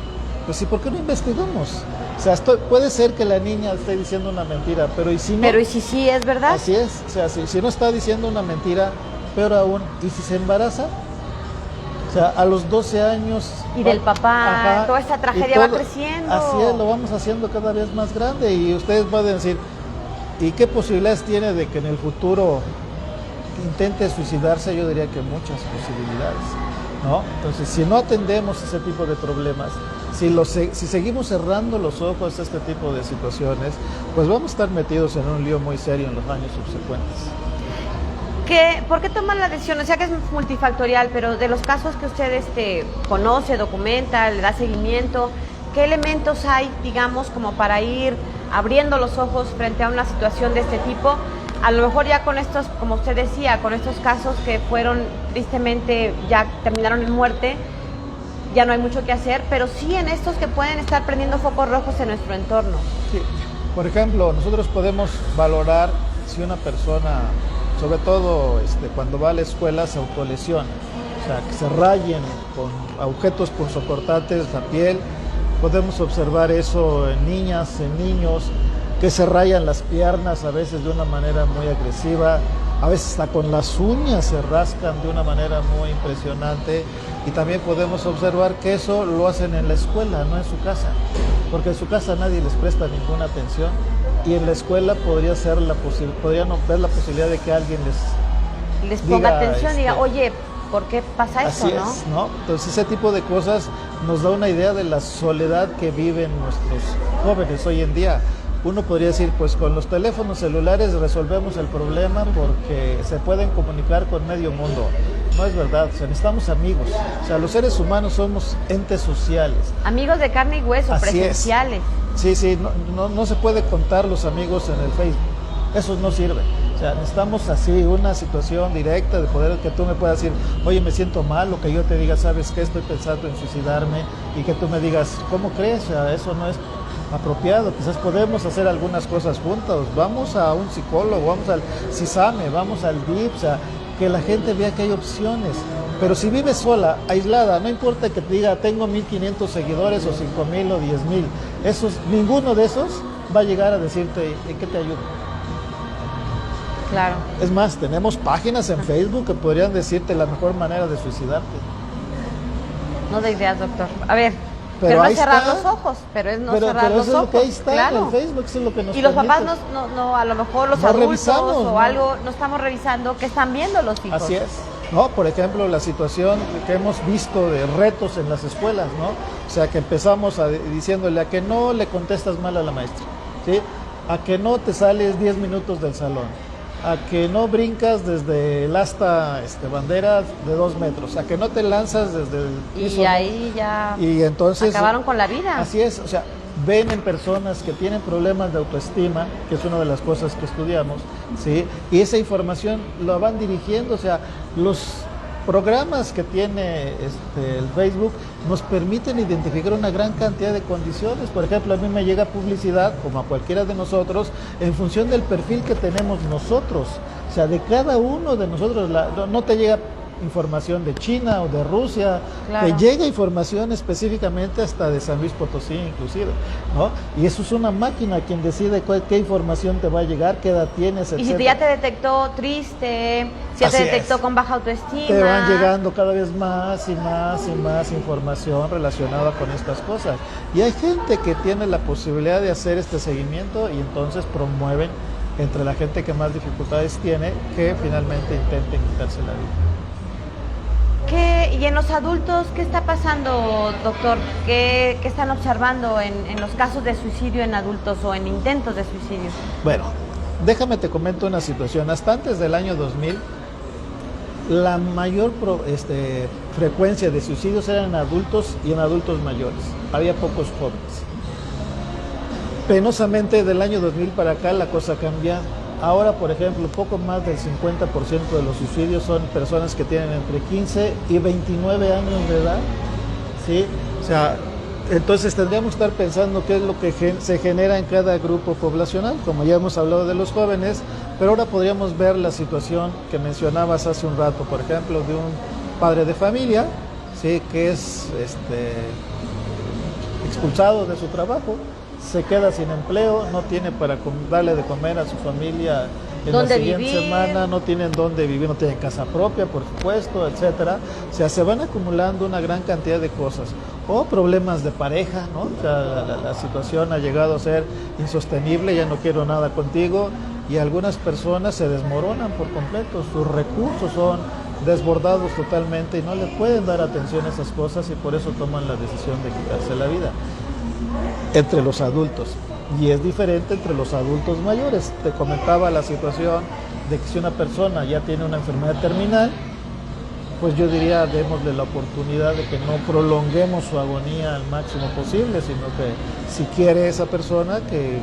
pues sí, ¿por qué no investigamos? O sea, puede ser que la niña esté diciendo una mentira, pero ¿y si no? Pero ¿y si sí es verdad? Así es, o sea, si no está diciendo una mentira, peor aún, ¿y si se embaraza? O sea, a los 12 años... Y del papá, toda esta tragedia va creciendo. Así es, lo vamos haciendo cada vez más grande y ustedes pueden decir, ¿y qué posibilidades tiene de que en el futuro intente suicidarse? Yo diría que muchas posibilidades, ¿no? Entonces, si no atendemos ese tipo de problemas, si seguimos cerrando los ojos a este tipo de situaciones, pues vamos a estar metidos en un lío muy serio en los años subsecuentes. ¿Por qué toman la decisión? O sea que es multifactorial, pero de los casos que usted conoce, documenta, le da seguimiento, ¿qué elementos hay, digamos, como para ir abriendo los ojos frente a una situación de este tipo? A lo mejor ya con estos, como usted decía, con estos casos que fueron tristemente, ya terminaron en muerte, ya no hay mucho que hacer, pero sí en estos que pueden estar prendiendo focos rojos en nuestro entorno. Sí. Por ejemplo, nosotros podemos valorar si una persona, sobre todo cuando va a la escuela, se autolesiona, o sea, que se rayen con objetos punzocortantes la piel. Podemos observar eso en niñas, en niños, que se rayan las piernas a veces de una manera muy agresiva, a veces hasta con las uñas se rascan de una manera muy impresionante, y también podemos observar que eso lo hacen en la escuela, no en su casa, porque en su casa nadie les presta ninguna atención, y en la escuela podrían ver la posibilidad de que alguien les ponga atención y diga, oye, ¿por qué pasa eso? Así es, ¿no? Entonces ese tipo de cosas nos da una idea de la soledad que viven nuestros jóvenes hoy en día. Uno podría decir, pues con los teléfonos celulares resolvemos el problema porque se pueden comunicar con medio mundo. No es verdad, o sea, necesitamos amigos. O sea, los seres humanos somos entes sociales. Amigos de carne y hueso, Así presenciales. Sí, no se puede contar los amigos en el Facebook. Eso no sirve. O sea, necesitamos así una situación directa de poder que tú me puedas decir, oye, me siento mal, o que yo te diga, ¿sabes qué? Estoy pensando en suicidarme, y que tú me digas, ¿cómo crees? O sea, eso no es apropiado. Quizás podemos hacer algunas cosas juntos. Vamos a un psicólogo, vamos al CISAME, vamos al DIP, o sea, que la gente vea que hay opciones. Pero si vives sola, aislada, no importa que te diga, tengo 1,500 seguidores, o 5,000 o 10,000, ninguno de esos va a llegar a decirte, ¿en qué te ayudo? Claro. Es más, tenemos páginas en Facebook que podrían decirte la mejor manera de suicidarte. No de ideas, doctor. A ver, pero no es cerrar los ojos, pero es no cerrar los ojos. Pero eso es lo que ahí está, claro. en Facebook, eso es lo que nos Y los permite. papás no, a lo mejor los No adultos revisamos, o ¿no? algo, no estamos revisando qué están viendo los hijos. Así es. No, por ejemplo, la situación que hemos visto de retos en las escuelas, ¿no? O sea, que empezamos diciéndole a que no le contestas mal a la maestra, ¿sí? A que no te sales 10 minutos del salón, a que no brincas desde el asta bandera de 2 metros, a que no te lanzas desde el piso. Y ahí ya y entonces, acabaron con la vida. Así es, o sea, ven en personas que tienen problemas de autoestima, que es una de las cosas que estudiamos, ¿sí? Y esa información la van dirigiendo, o sea, los programas que tiene el Facebook nos permiten identificar una gran cantidad de condiciones. Por ejemplo, a mí me llega publicidad, como a cualquiera de nosotros, en función del perfil que tenemos nosotros. O sea, de cada uno de nosotros, no te llega información de China o de Rusia, claro. Te llega información específicamente hasta de San Luis Potosí inclusive, ¿no? Y eso es una máquina quien decide qué información te va a llegar, qué edad tienes, etc. Y si ya te detectó triste, si ya te detectó con baja autoestima. Te van llegando cada vez más y más y más información relacionada con estas cosas. Y hay gente que tiene la posibilidad de hacer este seguimiento y entonces promueven entre la gente que más dificultades tiene que finalmente intenten quitarse la vida. ¿Y en los adultos qué está pasando, doctor? ¿Qué están observando en los casos de suicidio en adultos o en intentos de suicidio? Bueno, déjame te comento una situación. Hasta antes del año 2000, la mayor frecuencia de suicidios eran en adultos y en adultos mayores. Había pocos jóvenes. Penosamente, del año 2000 para acá la cosa cambia. Ahora, por ejemplo, poco más del 50% de los suicidios son personas que tienen entre 15 y 29 años de edad, ¿sí? O sea, entonces tendríamos que estar pensando qué es lo que se genera en cada grupo poblacional, como ya hemos hablado de los jóvenes, pero ahora podríamos ver la situación que mencionabas hace un rato, por ejemplo, de un padre de familia, ¿sí? Que es expulsado de su trabajo, se queda sin empleo, no tiene para darle de comer a su familia en la ¿Dónde siguiente vivir? semana no tienen dónde vivir, no tienen casa propia, por supuesto, etcétera. O sea, se van acumulando una gran cantidad de cosas. O problemas de pareja, ¿no? O sea, la situación ha llegado a ser insostenible, ya no quiero nada contigo, y algunas personas se desmoronan por completo, sus recursos son desbordados totalmente y no le pueden dar atención a esas cosas y por eso toman la decisión de quitarse la vida. Entre los adultos. Y es diferente entre los adultos mayores. Te comentaba la situación de que si una persona ya tiene una enfermedad terminal, pues yo diría, démosle la oportunidad de que no prolonguemos su agonía al máximo posible, sino que si quiere esa persona, que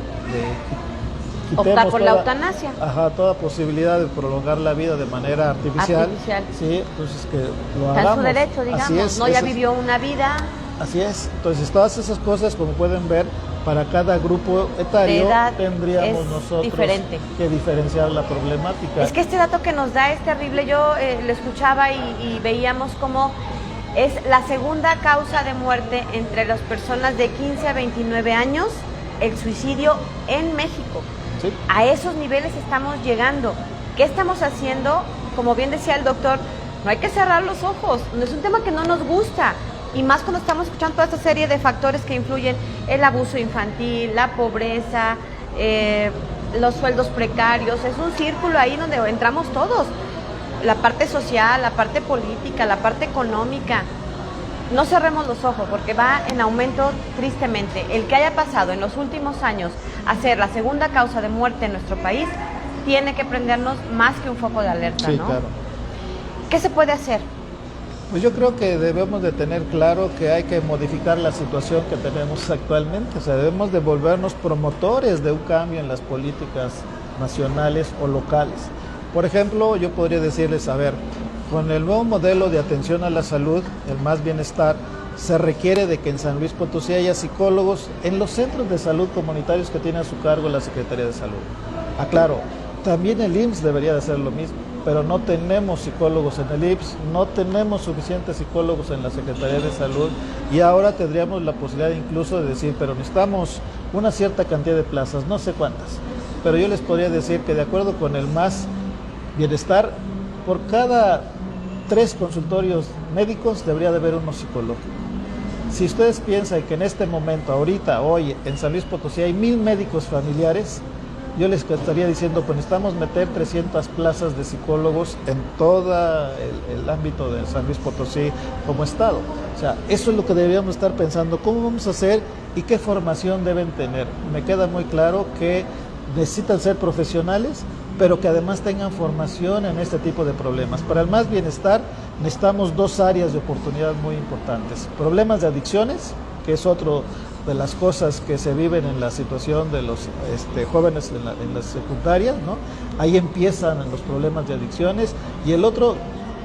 optar por la eutanasia. Ajá, toda posibilidad de prolongar la vida de manera artificial. Sí, entonces que lo hagamos. Está en su derecho, digamos. Así es, no, ya vivió una vida. Así es. Entonces, todas esas cosas, como pueden ver, para cada grupo etario tendríamos nosotros que diferenciar la problemática. Es que este dato que nos da es terrible. Yo lo escuchaba y veíamos cómo es la segunda causa de muerte entre las personas de 15 a 29 años, el suicidio en México. ¿Sí? A esos niveles estamos llegando. ¿Qué estamos haciendo? Como bien decía el doctor, no hay que cerrar los ojos. No es un tema que no nos gusta. Y más cuando estamos escuchando toda esta serie de factores que influyen: el abuso infantil, la pobreza, los sueldos precarios. Es un círculo ahí donde entramos todos. La parte social, la parte política, la parte económica. No cerremos los ojos porque va en aumento tristemente. El que haya pasado en los últimos años a ser la segunda causa de muerte en nuestro país tiene que prendernos más que un foco de alerta, sí, ¿no? Claro. ¿Qué se puede hacer? Pues yo creo que debemos de tener claro que hay que modificar la situación que tenemos actualmente. O sea, debemos de volvernos promotores de un cambio en las políticas nacionales o locales. Por ejemplo, yo podría decirles, a ver, con el nuevo modelo de atención a la salud, el Más Bienestar, se requiere de que en San Luis Potosí haya psicólogos en los centros de salud comunitarios que tiene a su cargo la Secretaría de Salud. Aclaro, también el IMSS debería de hacer lo mismo, pero no tenemos psicólogos en el IMSS, no tenemos suficientes psicólogos en la Secretaría de Salud y ahora tendríamos la posibilidad incluso de decir, pero necesitamos una cierta cantidad de plazas, no sé cuántas, pero yo les podría decir que de acuerdo con el Más Bienestar, por cada 3 consultorios médicos debería de haber uno psicológico. Si ustedes piensan que en este momento, ahorita, hoy, en San Luis Potosí hay 1000 médicos familiares, yo les estaría diciendo, pues necesitamos meter 300 plazas de psicólogos en todo el ámbito de San Luis Potosí como estado. O sea, eso es lo que deberíamos estar pensando, cómo vamos a hacer y qué formación deben tener. Me queda muy claro que necesitan ser profesionales, pero que además tengan formación en este tipo de problemas. Para el Más Bienestar necesitamos 2 áreas de oportunidad muy importantes. Problemas de adicciones, que es otro de las cosas que se viven en la situación de los jóvenes en las secundarias, ¿no? Ahí empiezan los problemas de adicciones. Y el otro,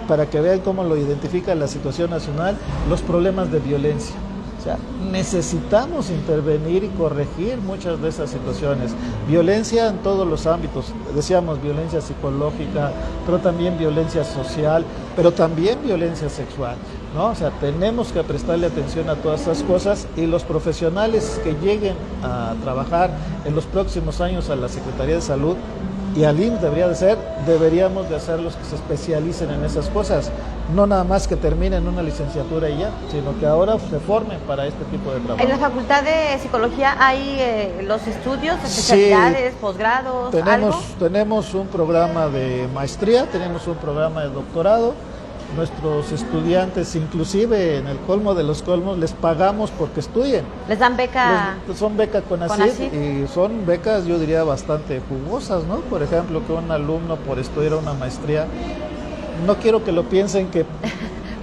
para que vean cómo lo identifica la situación nacional, los problemas de violencia. O sea, necesitamos intervenir y corregir muchas de esas situaciones. Violencia en todos los ámbitos, decíamos violencia psicológica, pero también violencia social, pero también violencia sexual, ¿no? O sea, tenemos que prestarle atención a todas esas cosas y los profesionales que lleguen a trabajar en los próximos años a la Secretaría de Salud y al IMSS deberíamos de hacerlos que se especialicen en esas cosas, no nada más que terminen una licenciatura y ya, sino que ahora se formen para este tipo de trabajo. ¿En la Facultad de Psicología hay los estudios, especialidades, sí, posgrados, tenemos un programa de maestría, tenemos un programa de doctorado. Nuestros estudiantes, inclusive en el colmo de los colmos, les pagamos porque estudien. ¿Les dan beca? Son becas CONACYT y son becas, yo diría, bastante jugosas, ¿no? Por ejemplo, que un alumno por estudiar una maestría, no quiero que lo piensen que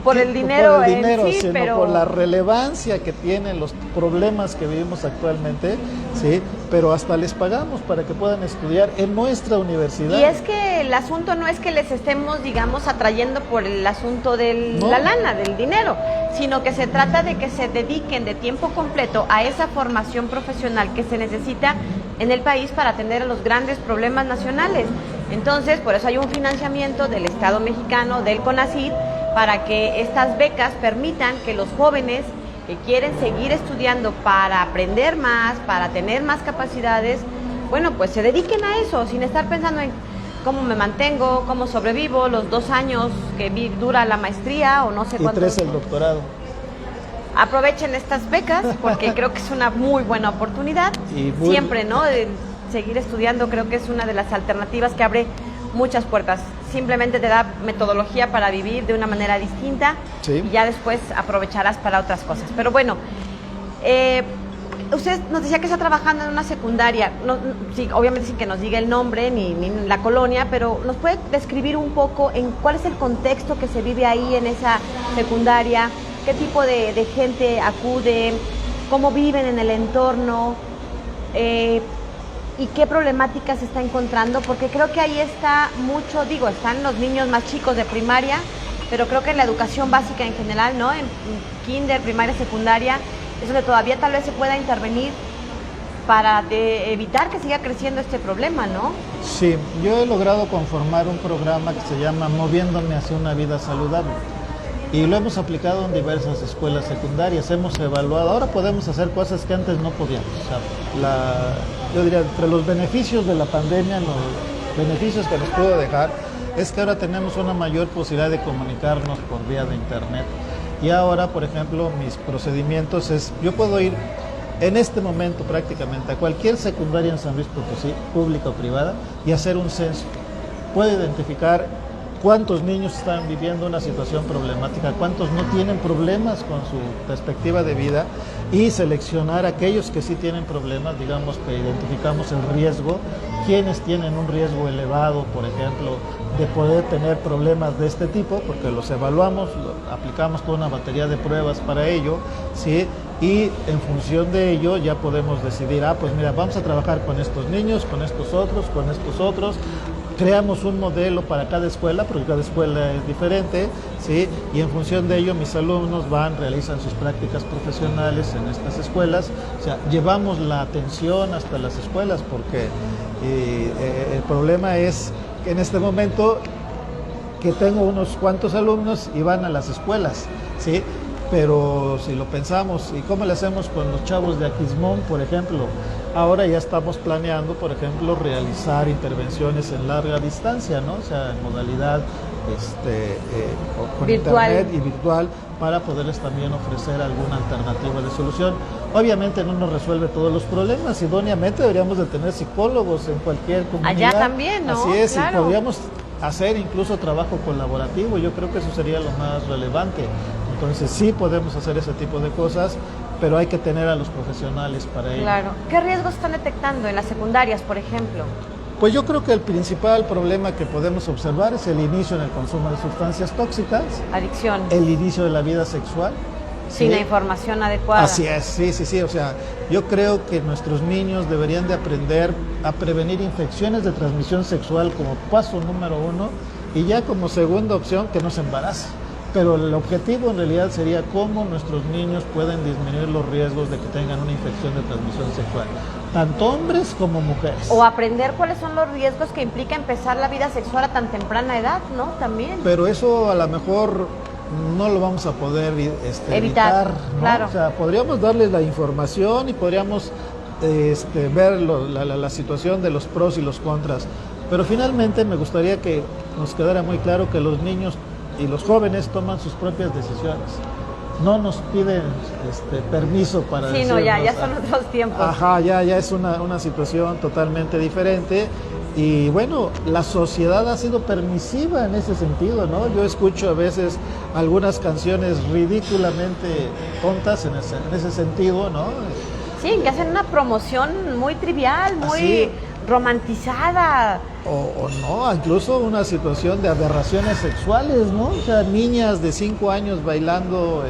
por el dinero, sí, sino pero por la relevancia que tienen los problemas que vivimos actualmente, sí, pero hasta les pagamos para que puedan estudiar en nuestra universidad. Y es que el asunto no es que les estemos, digamos, atrayendo por el asunto de la lana, del dinero, sino que se trata de que se dediquen de tiempo completo a esa formación profesional que se necesita en el país para atender a los grandes problemas nacionales. Entonces, por eso hay un financiamiento del Estado mexicano, del CONACYT, para que estas becas permitan que los jóvenes que quieren seguir estudiando para aprender más, para tener más capacidades, bueno, pues se dediquen a eso, sin estar pensando en cómo me mantengo, cómo sobrevivo, los 2 años que dura la maestría o no sé Y cuánto. 3 el doctorado. Aprovechen estas becas porque creo que es una muy buena oportunidad. Siempre, ¿no? De seguir estudiando creo que es una de las alternativas que abre muchas puertas. Simplemente te da metodología para vivir de una manera distinta y ya después aprovecharás para otras cosas. Pero bueno, usted nos decía que está trabajando en una secundaria, no, sí, obviamente sin que nos diga el nombre ni la colonia, pero ¿nos puede describir un poco en cuál es el contexto que se vive ahí en esa secundaria? ¿Qué tipo de gente acude? ¿Cómo viven en el entorno? ¿Y qué problemáticas se está encontrando? Porque creo que ahí está mucho, digo, están los niños más chicos de primaria, pero creo que en la educación básica en general, ¿no? En kinder, primaria, secundaria, es donde todavía tal vez se pueda intervenir para evitar que siga creciendo este problema, ¿no? Sí, yo he logrado conformar un programa que se llama Moviéndome hacia una vida saludable. Y lo hemos aplicado en diversas escuelas secundarias, hemos evaluado, ahora podemos hacer cosas que antes no podíamos. O sea, yo diría, entre los beneficios de la pandemia, los beneficios que nos pudo dejar, es que ahora tenemos una mayor posibilidad de comunicarnos por vía de internet. Y ahora, por ejemplo, mis procedimientos es, yo puedo ir en este momento prácticamente a cualquier secundaria en San Luis Potosí, pública o privada, y hacer un censo. Puedo identificar cuántos niños están viviendo una situación problemática, cuántos no tienen problemas con su perspectiva de vida y seleccionar aquellos que sí tienen problemas, digamos que identificamos el riesgo, quienes tienen un riesgo elevado, por ejemplo, de poder tener problemas de este tipo, porque los evaluamos, aplicamos toda una batería de pruebas para ello, ¿sí? Y en función de ello ya podemos decidir, pues mira, vamos a trabajar con estos niños, con estos otros, creamos un modelo para cada escuela, porque cada escuela es diferente, ¿sí? Y en función de ello mis alumnos realizan sus prácticas profesionales en estas escuelas, o sea, llevamos la atención hasta las escuelas, porque el problema es que en este momento que tengo unos cuantos alumnos y van a las escuelas, ¿sí? Pero si lo pensamos, ¿y cómo le hacemos con los chavos de Aquismón, por ejemplo? Ahora ya estamos planeando, por ejemplo, realizar intervenciones en larga distancia, ¿no? O sea, en modalidad con virtual. internet y virtual, para poderles también ofrecer alguna alternativa de solución. Obviamente no nos resuelve todos los problemas, idóneamente deberíamos de tener psicólogos en cualquier comunidad. Allá también, ¿no? Así es, claro. Y podríamos hacer incluso trabajo colaborativo, yo creo que eso sería lo más relevante. Entonces sí podemos hacer ese tipo de cosas, pero hay que tener a los profesionales para ello. Claro. ¿Qué riesgos están detectando en las secundarias, por ejemplo? Pues yo creo que el principal problema que podemos observar es el inicio en el consumo de sustancias tóxicas. Adicción. El inicio de la vida sexual. Sin la información adecuada. Así es, sí. O sea, yo creo que nuestros niños deberían de aprender a prevenir infecciones de transmisión sexual como paso número 1 y ya como segunda opción que no se embarace. Pero el objetivo en realidad sería cómo nuestros niños pueden disminuir los riesgos de que tengan una infección de transmisión sexual, tanto hombres como mujeres. O aprender cuáles son los riesgos que implica empezar la vida sexual a tan temprana edad, ¿no? También. Pero eso a lo mejor no lo vamos a poder evitar, ¿no? Claro. O sea, podríamos darles la información y podríamos ver la situación de los pros y los contras. Pero finalmente me gustaría que nos quedara muy claro que los niños y los jóvenes toman sus propias decisiones. No nos piden permiso para decirnos. Sí, no, ya son otros tiempos. Ajá, ya es una situación totalmente diferente. Y bueno, la sociedad ha sido permisiva en ese sentido, ¿no? Yo escucho a veces algunas canciones ridículamente tontas en ese sentido, ¿no? Sí, que hacen una promoción muy trivial, muy romantizada. O no, incluso una situación de aberraciones sexuales, ¿no? O sea, niñas de 5 años bailando,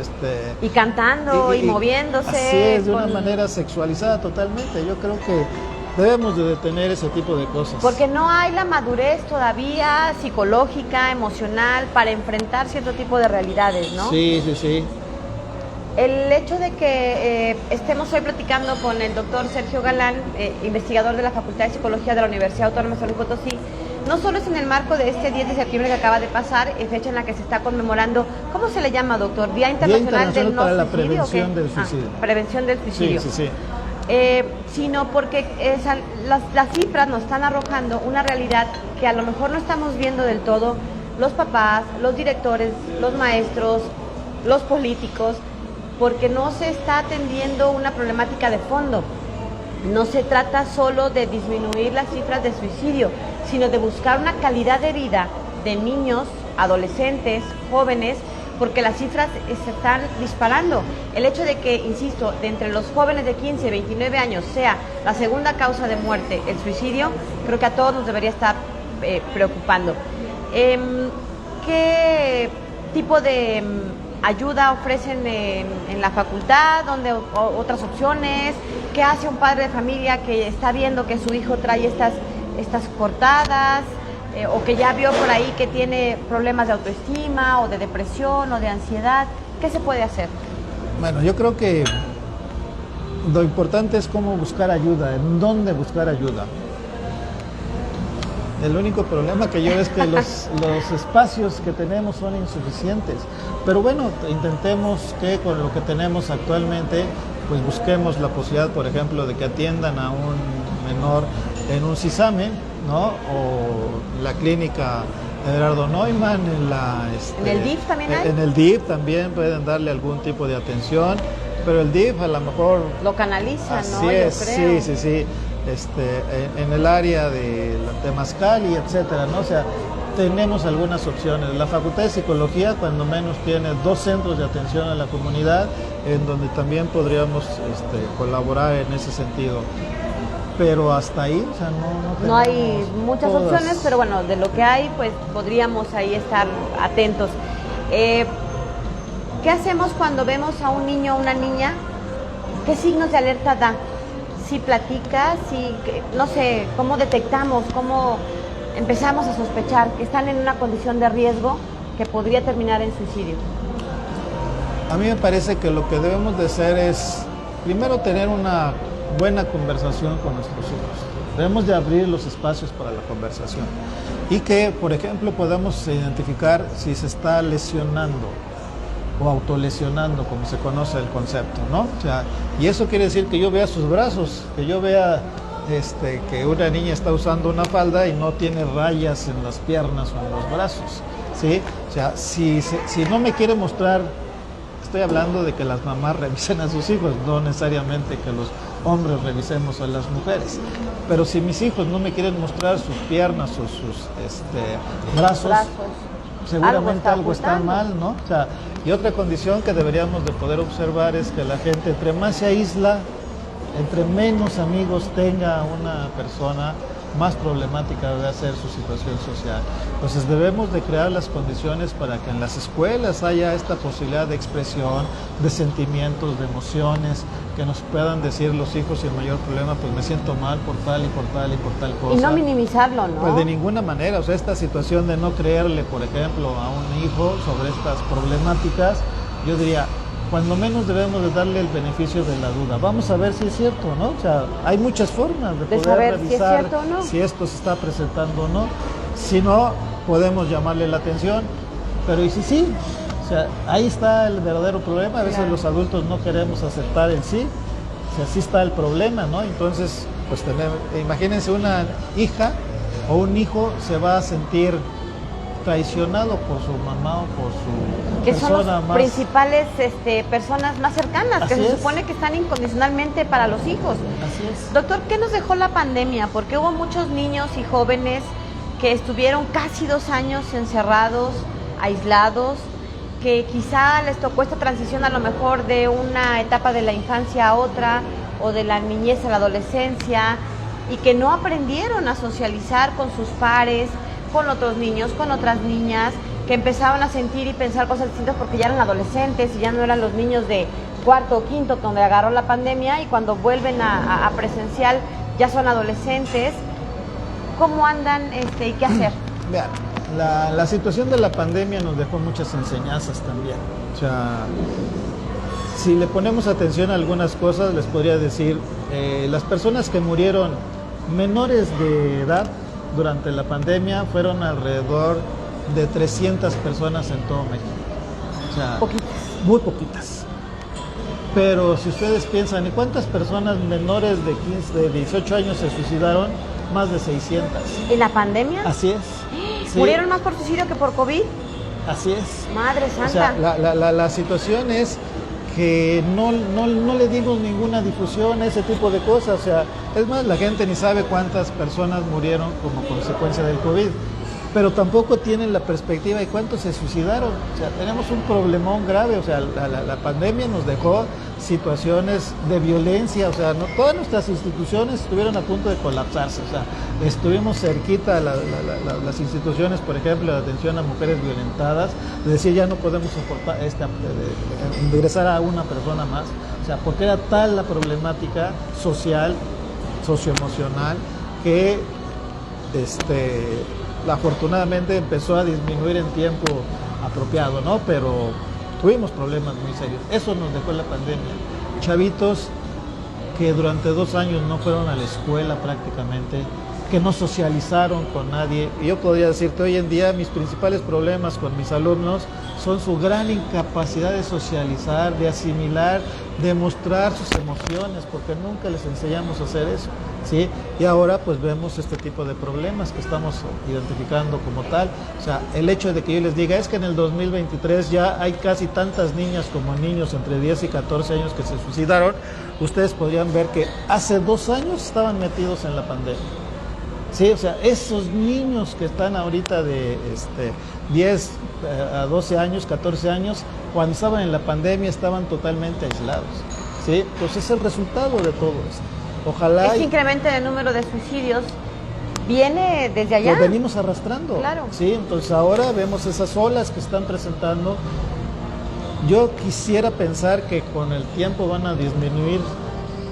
y cantando y moviéndose. Así es, de una manera sexualizada totalmente. Yo creo que debemos de detener ese tipo de cosas. Porque no hay la madurez todavía psicológica, emocional, para enfrentar cierto tipo de realidades, ¿no? Sí. El hecho de que estemos hoy platicando con el doctor Sergio Galán, investigador de la Facultad de Psicología de la Universidad Autónoma de San Luis Potosí, no solo es en el marco de este 10 de septiembre que acaba de pasar, fecha en la que se está conmemorando, ¿cómo se le llama, doctor? Día Internacional del No para la Suicidio. prevención del suicidio. Prevención del suicidio. Sí. sino porque las cifras nos están arrojando una realidad que a lo mejor no estamos viendo del todo los papás, los directores, los maestros, los políticos, porque no se está atendiendo una problemática de fondo. No se trata solo de disminuir las cifras de suicidio, sino de buscar una calidad de vida de niños, adolescentes, jóvenes, porque las cifras se están disparando. El hecho de que, insisto, de entre los jóvenes de 15, 29 años sea la segunda causa de muerte el suicidio, creo que a todos nos debería estar preocupando. ¿Qué tipo de ayuda ofrecen en la facultad? ¿Dónde otras opciones? ¿Qué hace un padre de familia que está viendo que su hijo trae estas cortadas? O que ya vio por ahí que tiene problemas de autoestima o de depresión o de ansiedad. ¿Qué se puede hacer? Bueno, yo creo que lo importante es cómo buscar ayuda, en dónde buscar ayuda. El único problema que yo veo es que los espacios que tenemos son insuficientes. Pero bueno, intentemos que con lo que tenemos actualmente, pues busquemos la posibilidad, por ejemplo, de que atiendan a un menor en un CISAME, ¿no? O la clínica Gerardo Neumann, ¿En el DIF también hay? En el DIF también pueden darle algún tipo de atención, pero el DIF a lo mejor... Lo canaliza, así ¿no? Es, yo creo. sí. En el área de Temazcal y etcétera, ¿no? O sea, tenemos algunas opciones. La Facultad de Psicología, cuando menos, tiene 2 centros de atención a la comunidad, en donde también podríamos colaborar en ese sentido. Pero hasta ahí, o sea, no hay muchas todas. opciones, pero bueno, de lo que hay, pues podríamos ahí estar atentos. ¿Qué hacemos cuando vemos a un niño o una niña? ¿Qué signos de alerta da? Si platica, no sé, ¿cómo detectamos, cómo empezamos a sospechar que están en una condición de riesgo que podría terminar en suicidio? A mí me parece que lo que debemos de hacer es, primero, tener una buena conversación con nuestros hijos. Debemos de abrir los espacios para la conversación y que, por ejemplo, podamos identificar si se está lesionando o autolesionando, como se conoce el concepto, ¿no? O sea, y eso quiere decir que yo vea sus brazos, que yo vea que una niña está usando una falda y no tiene rayas en las piernas o en los brazos, ¿sí? O sea, si no me quiere mostrar, estoy hablando de que las mamás revisen a sus hijos, no necesariamente que los hombres revisemos a las mujeres, pero si mis hijos no me quieren mostrar sus piernas o sus brazos, seguramente algo está mal, ¿no? O sea, y otra condición que deberíamos de poder observar es que la gente, entre más se aísla, entre menos amigos tenga una persona, más problemática debe ser su situación social. Entonces debemos de crear las condiciones para que en las escuelas haya esta posibilidad de expresión, de sentimientos, de emociones, que nos puedan decir los hijos sin mayor problema, pues me siento mal por tal y por tal y por tal cosa. Y no minimizarlo, ¿no? Pues de ninguna manera, o sea, esta situación de no creerle, por ejemplo, a un hijo sobre estas problemáticas, yo diría, cuando menos debemos de darle el beneficio de la duda. Vamos a ver si es cierto o no. O sea, hay muchas formas de poder saber revisar si es cierto o no. Si esto se está presentando o no. Si no, podemos llamarle la atención. Pero ¿y si sí? O sea, ahí está el verdadero problema. A veces los adultos no queremos aceptar en sí. O sea, sí está el problema, ¿no? Entonces, pues imagínense una hija o un hijo se va a sentir traicionado por su mamá o por su que persona son los más principales personas más cercanas, Así que se es. supone que están incondicionalmente para los hijos. Así es. Doctor, ¿qué nos dejó la pandemia? Porque hubo muchos niños y jóvenes que estuvieron casi 2 años encerrados, aislados, que quizá les tocó esta transición a lo mejor de una etapa de la infancia a otra, o de la niñez a la adolescencia, y que no aprendieron a socializar con sus pares, con otros niños, con otras niñas, que empezaban a sentir y pensar cosas distintas porque ya eran adolescentes y ya no eran los niños de 4º o 5º donde agarró la pandemia, y cuando vuelven a presencial ya son adolescentes. ¿Cómo andan y qué hacer? Vean, la situación de la pandemia nos dejó muchas enseñanzas también. O sea, si le ponemos atención a algunas cosas, les podría decir, las personas que murieron menores de edad durante la pandemia fueron alrededor de 300 personas en todo México. O sea, Poquitas. muy poquitas. Pero si ustedes piensan, ¿y cuántas personas menores de 15, de 18 años se suicidaron? Más de 600. ¿En la pandemia? Así es. Sí, ¿Murieron más por suicidio que por COVID? así es. Madre O santa. sea, la situación es que no le dimos ninguna difusión a ese tipo de cosas. O sea, es más, la gente ni sabe cuántas personas murieron como consecuencia del COVID, pero tampoco tienen la perspectiva de cuántos se suicidaron. O sea, tenemos un problemón grave. O sea, la pandemia nos dejó situaciones de violencia. O sea, todas nuestras instituciones estuvieron a punto de colapsarse. O sea, estuvimos cerquita las instituciones, por ejemplo, de atención a mujeres violentadas, de decir ya no podemos soportar ingresar a una persona más. O sea, porque era tal la problemática social, socioemocional, que afortunadamente empezó a disminuir en tiempo apropiado, ¿no? Pero tuvimos problemas muy serios. Eso nos dejó la pandemia. Chavitos que durante 2 años no fueron a la escuela prácticamente, que no socializaron con nadie. Y yo podría decirte, hoy en día mis principales problemas con mis alumnos son su gran incapacidad de socializar, de asimilar, de mostrar sus emociones, porque nunca les enseñamos a hacer eso, ¿sí? Y ahora pues vemos este tipo de problemas que estamos identificando como tal. O sea, el hecho de que yo les diga, es que en el 2023 ya hay casi tantas niñas como niños entre 10 y 14 años que se suicidaron, ustedes podrían ver que hace 2 años estaban metidos en la pandemia. Sí, o sea, esos niños que están ahorita de 10 a 12 años, 14 años, cuando estaban en la pandemia estaban totalmente aislados. ¿Sí? Pues es el resultado de todo esto. Ojalá... Este incremento en el número de suicidios viene desde allá. Lo venimos arrastrando. Claro. Sí, entonces ahora vemos esas olas que están presentando. Yo quisiera pensar que con el tiempo van a disminuir,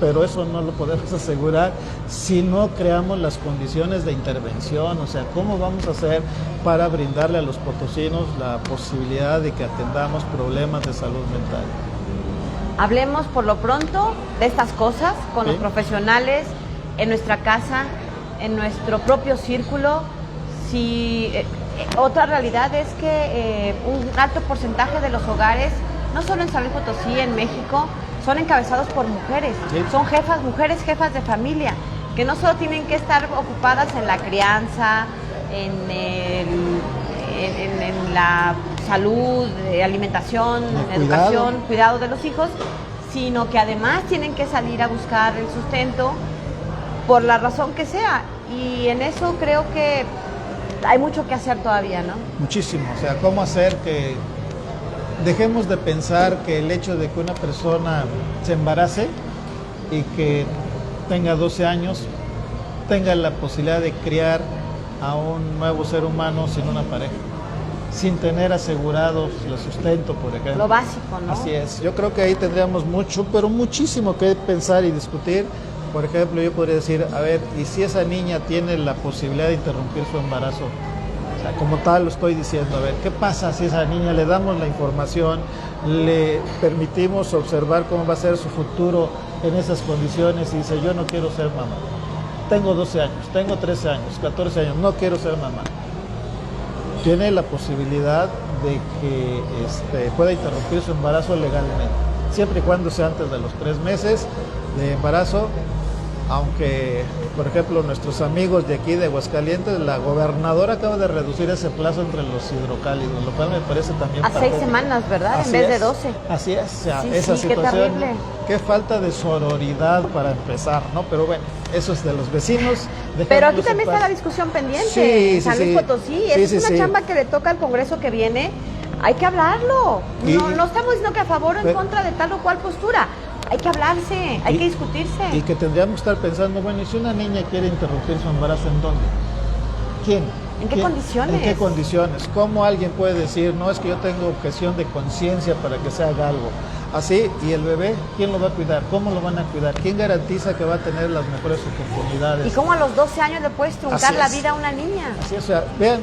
pero eso no lo podemos asegurar si no creamos las condiciones de intervención. O sea, ¿cómo vamos a hacer para brindarle a los potosinos la posibilidad de que atendamos problemas de salud mental? Hablemos por lo pronto de estas cosas con ¿Sí? los profesionales, en nuestra casa, en nuestro propio círculo. Otra realidad es que un alto porcentaje de los hogares, no solo en San Luis Potosí, en México, son encabezados por mujeres. Sí. Son mujeres jefas de familia, que no solo tienen que estar ocupadas en la crianza, en la salud, alimentación, educación, cuidado de los hijos, sino que además tienen que salir a buscar el sustento por la razón que sea. Y en eso creo que hay mucho que hacer todavía, ¿no? Muchísimo. O sea, ¿cómo hacer que dejemos de pensar que el hecho de que una persona se embarace y que tenga 12 años tenga la posibilidad de criar a un nuevo ser humano sin una pareja, sin tener asegurados el sustento, por ejemplo? Lo básico, ¿no? Así es. Yo creo que ahí tendríamos mucho, pero muchísimo que pensar y discutir. Por ejemplo, yo podría decir, a ver, ¿y si esa niña tiene la posibilidad de interrumpir su embarazo? O sea, como tal lo estoy diciendo, a ver, ¿qué pasa si a esa niña le damos la información, le permitimos observar cómo va a ser su futuro en esas condiciones y dice, yo no quiero ser mamá? Tengo 12 años, tengo 13 años, 14 años, no quiero ser mamá. Tiene la posibilidad de que pueda interrumpir su embarazo legalmente, siempre y cuando sea antes de los 3 meses de embarazo, aunque, por ejemplo, nuestros amigos de aquí de Aguascalientes, la gobernadora acaba de reducir ese plazo entre los hidrocálidos, lo cual me parece también... A 6 semanas, ¿verdad? En vez de 12. Así es, o sea, sí, esa sí, situación, qué falta de sororidad para empezar, ¿no? Pero bueno, eso es de los vecinos. Pero aquí también está la discusión pendiente, sí, San Luis Potosí, es una chamba que le toca al Congreso que viene, hay que hablarlo, no estamos diciendo que a favor o en contra de tal o cual postura. Hay que hablarse, hay que discutirse. Y que tendríamos que estar pensando, bueno, ¿y si una niña quiere interrumpir su embarazo, en dónde? ¿Quién? ¿En qué condiciones? ¿En qué condiciones? ¿Cómo alguien puede decir, no, es que yo tengo objeción de conciencia para que se haga algo? Así, ¿y el bebé? ¿Quién lo va a cuidar? ¿Cómo lo van a cuidar? ¿Quién garantiza que va a tener las mejores oportunidades? ¿Y cómo a los 12 años le puedes truncar la vida a una niña? Así es, o sea, vean,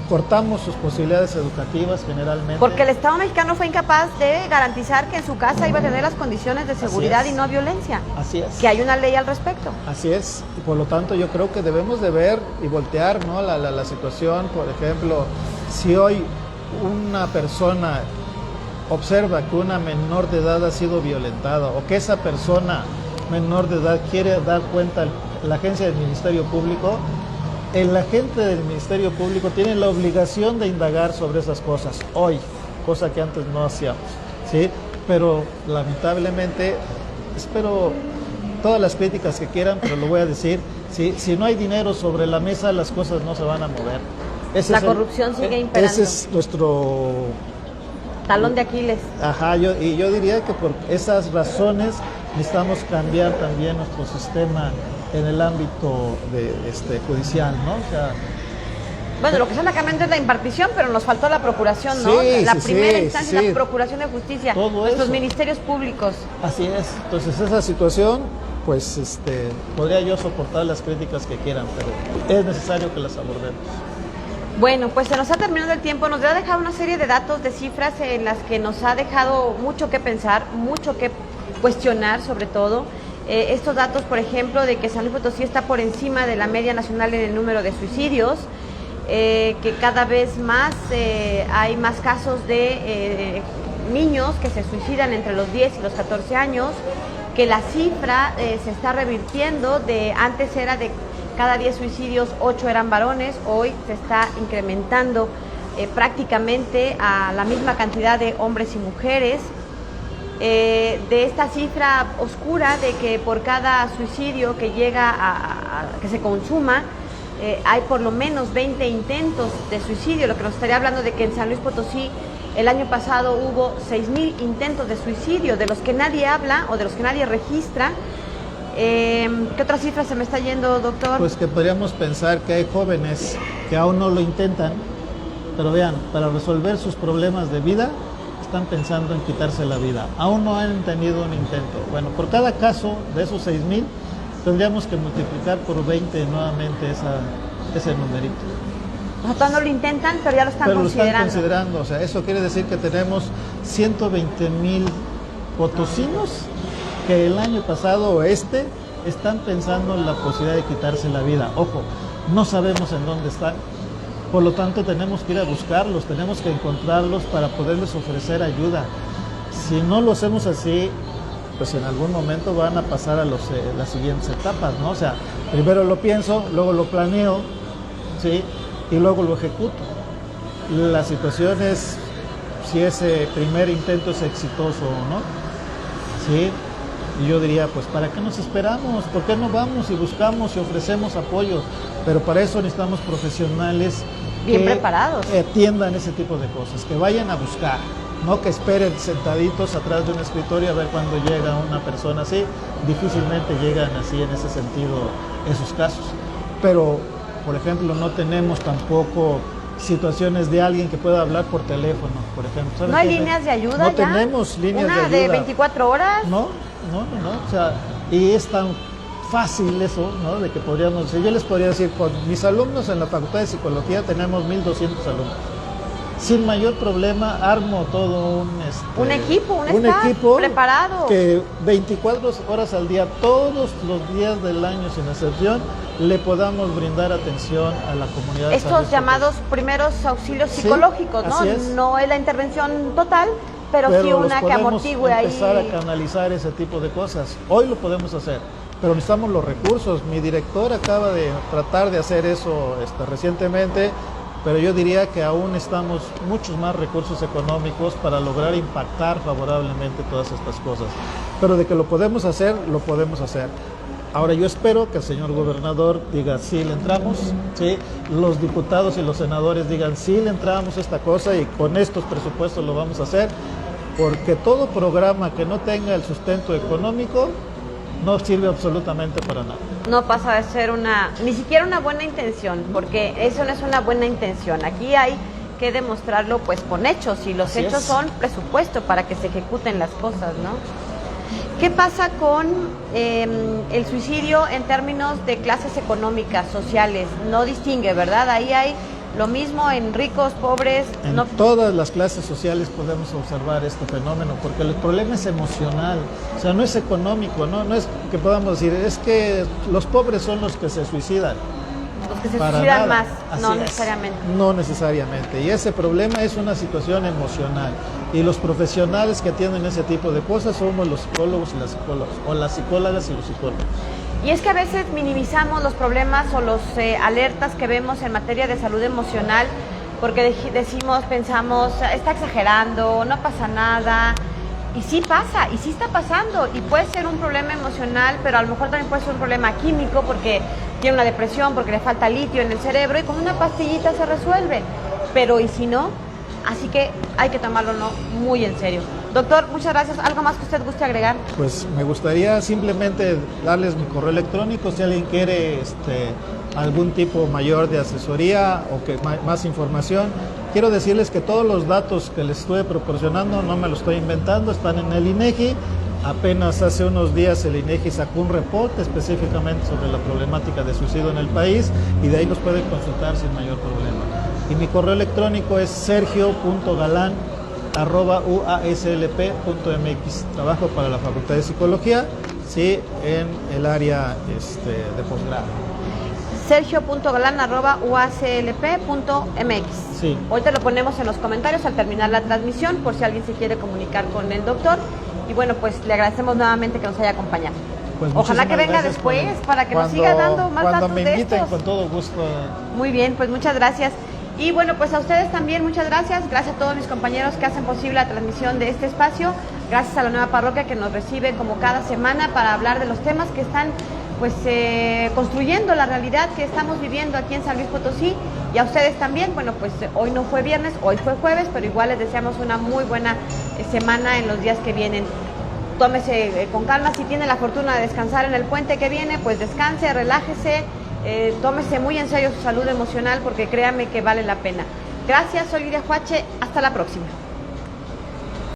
cortamos sus posibilidades educativas generalmente. Porque el Estado mexicano fue incapaz de garantizar que en su casa iba a tener las condiciones de seguridad y no violencia. Así es. Que hay una ley al respecto. Así es. Y por lo tanto yo creo que debemos de ver y voltear, ¿no? la situación. Por ejemplo, si hoy una persona observa que una menor de edad ha sido violentada o que esa persona menor de edad quiere dar cuenta a la agencia del Ministerio Público, el agente del Ministerio Público tiene la obligación de indagar sobre esas cosas hoy, cosa que antes no hacíamos, ¿sí? Pero lamentablemente, espero todas las críticas que quieran, pero lo voy a decir, ¿sí? Si no hay dinero sobre la mesa, las cosas no se van a mover. La corrupción sigue imperando. Ese es nuestro talón de Aquiles. Ajá, yo diría que por esas razones necesitamos cambiar también nuestro sistema en el ámbito judicial, ¿no? O sea, bueno, lo que se anda cambiando es la impartición, pero nos faltó la procuración, ¿no? Sí, la sí, primera sí, instancia, sí. La procuración de justicia, Todo nuestros eso. ministerios públicos. Así es. Entonces esa situación, pues podría yo soportar las críticas que quieran, pero es necesario que las abordemos. Bueno, pues se nos ha terminado el tiempo, nos ha dejado una serie de datos, de cifras en las que nos ha dejado mucho que pensar, mucho que cuestionar sobre todo. Estos datos, por ejemplo, de que San Luis Potosí está por encima de la media nacional en el número de suicidios, que cada vez más hay más casos de niños que se suicidan entre los 10 y los 14 años, que la cifra se está revirtiendo, antes era de cada 10 suicidios, 8 eran varones, hoy se está incrementando prácticamente a la misma cantidad de hombres y mujeres. De esta cifra oscura de que por cada suicidio que llega que se consuma, hay por lo menos 20 intentos de suicidio, lo que nos estaría hablando de que en San Luis Potosí el año pasado hubo 6,000 intentos de suicidio, de los que nadie habla o de los que nadie registra. ¿Qué otra cifra se me está yendo, doctor? Pues que podríamos pensar que hay jóvenes que aún no lo intentan, pero vean, para resolver sus problemas de vida, están pensando en quitarse la vida. Aún no han tenido un intento. Bueno, por cada caso de esos 6,000, tendríamos que multiplicar por 20 nuevamente ese numerito. O sea, todavía no lo intentan, pero ya lo están considerando. Lo están considerando, o sea, eso quiere decir que tenemos 120,000 potosinos que el año pasado están pensando en la posibilidad de quitarse la vida. Ojo, no sabemos en dónde están. Por lo tanto, tenemos que ir a buscarlos, tenemos que encontrarlos para poderles ofrecer ayuda. Si no lo hacemos así, pues en algún momento van a pasar a las siguientes etapas, ¿no? O sea, primero lo pienso, luego lo planeo, ¿sí? Y luego lo ejecuto. La situación es si ese primer intento es exitoso o no, ¿sí? Y yo diría, pues, ¿para qué nos esperamos? ¿Por qué no vamos y buscamos y ofrecemos apoyo? Pero para eso necesitamos profesionales bien preparados, que atiendan ese tipo de cosas, que vayan a buscar, no que esperen sentaditos atrás de un escritorio a ver cuando llega una persona así. Difícilmente llegan así en ese sentido esos casos. Pero, por ejemplo, no tenemos tampoco situaciones de alguien que pueda hablar por teléfono, por ejemplo. ¿No hay líneas de ayuda? No ya tenemos líneas de ayuda. ¿Una de 24 horas? No, o sea, y es tan fácil eso, ¿no? De que podríamos decir, yo les podría decir, con mis alumnos en la Facultad de Psicología tenemos 1,200 alumnos. Sin mayor problema armo todo un equipo, un equipo preparado, que 24 horas al día, todos los días del año sin excepción, le podamos brindar atención a la comunidad. Estos llamados primeros auxilios psicológicos, sí, ¿no? Así es. No es la intervención total, pero sí una que amortigue ahí. Empezar a canalizar ese tipo de cosas. Hoy lo podemos hacer, pero necesitamos los recursos. Mi director acaba de tratar de hacer eso recientemente, pero yo diría que aún necesitamos muchos más recursos económicos para lograr impactar favorablemente todas estas cosas. Pero de que lo podemos hacer, lo podemos hacer. Ahora yo espero que el señor gobernador diga sí le entramos, ¿sí? Los diputados y los senadores digan sí le entramos a esta cosa y con estos presupuestos lo vamos a hacer, porque todo programa que no tenga el sustento económico no sirve absolutamente para nada. No pasa de ser ni siquiera una buena intención, porque eso no es una buena intención. Aquí hay que demostrarlo pues con hechos, y los hechos son presupuesto para que se ejecuten las cosas, ¿no? ¿Qué pasa con el suicidio en términos de clases económicas, sociales? No distingue, ¿verdad? Ahí hay lo mismo en ricos, pobres. En todas las clases sociales podemos observar este fenómeno, porque el problema es emocional, o sea, no es económico, no es que podamos decir, es que los pobres son los que se suicidan. Los que se Para suicidan nada. más, Así no es. necesariamente. No necesariamente, y ese problema es una situación emocional. Y los profesionales que atienden ese tipo de cosas somos los psicólogos y las psicólogas, o las psicólogas y los psicólogos. Y es que a veces minimizamos los problemas o los alertas que vemos en materia de salud emocional, porque decimos, pensamos, está exagerando, no pasa nada. Y sí pasa, y sí está pasando, y puede ser un problema emocional, pero a lo mejor también puede ser un problema químico porque tiene una depresión, porque le falta litio en el cerebro, y con una pastillita se resuelve. Pero ¿y si no? Así que hay que tomarlo muy en serio. Doctor, muchas gracias. ¿Algo más que usted guste agregar? Pues me gustaría simplemente darles mi correo electrónico si alguien quiere algún tipo mayor de asesoría o que más información. Quiero decirles que todos los datos que les estoy proporcionando no me los estoy inventando, están en el INEGI. Apenas hace unos días el INEGI sacó un reporte específicamente sobre la problemática de suicidio en el país y de ahí los pueden consultar sin mayor problema. Y mi correo electrónico es sergio.galan@uaslp.mx. Trabajo para la Facultad de Psicología, sí, en el área de posgrado. sergio.galan@uaclp.mx. Sí. Ahorita lo ponemos en los comentarios al terminar la transmisión por si alguien se quiere comunicar con el doctor. Y bueno, pues le agradecemos nuevamente que nos haya acompañado. Pues ojalá que venga después para que nos siga dando más datos me inviten, de estos. con todo gusto. Muy bien, pues muchas gracias. Y bueno, pues a ustedes también muchas gracias. Gracias a todos mis compañeros que hacen posible la transmisión de este espacio. Gracias a la nueva parroquia que nos recibe como cada semana para hablar de los temas que están pues construyendo la realidad que estamos viviendo aquí en San Luis Potosí. Y a ustedes también, bueno, pues hoy no fue viernes, hoy fue jueves, pero igual les deseamos una muy buena semana en los días que vienen. Tómese con calma, si tiene la fortuna de descansar en el puente que viene, pues descanse, relájese, tómese muy en serio su salud emocional porque créanme que vale la pena. Gracias, soy Lidia Huache, hasta la próxima.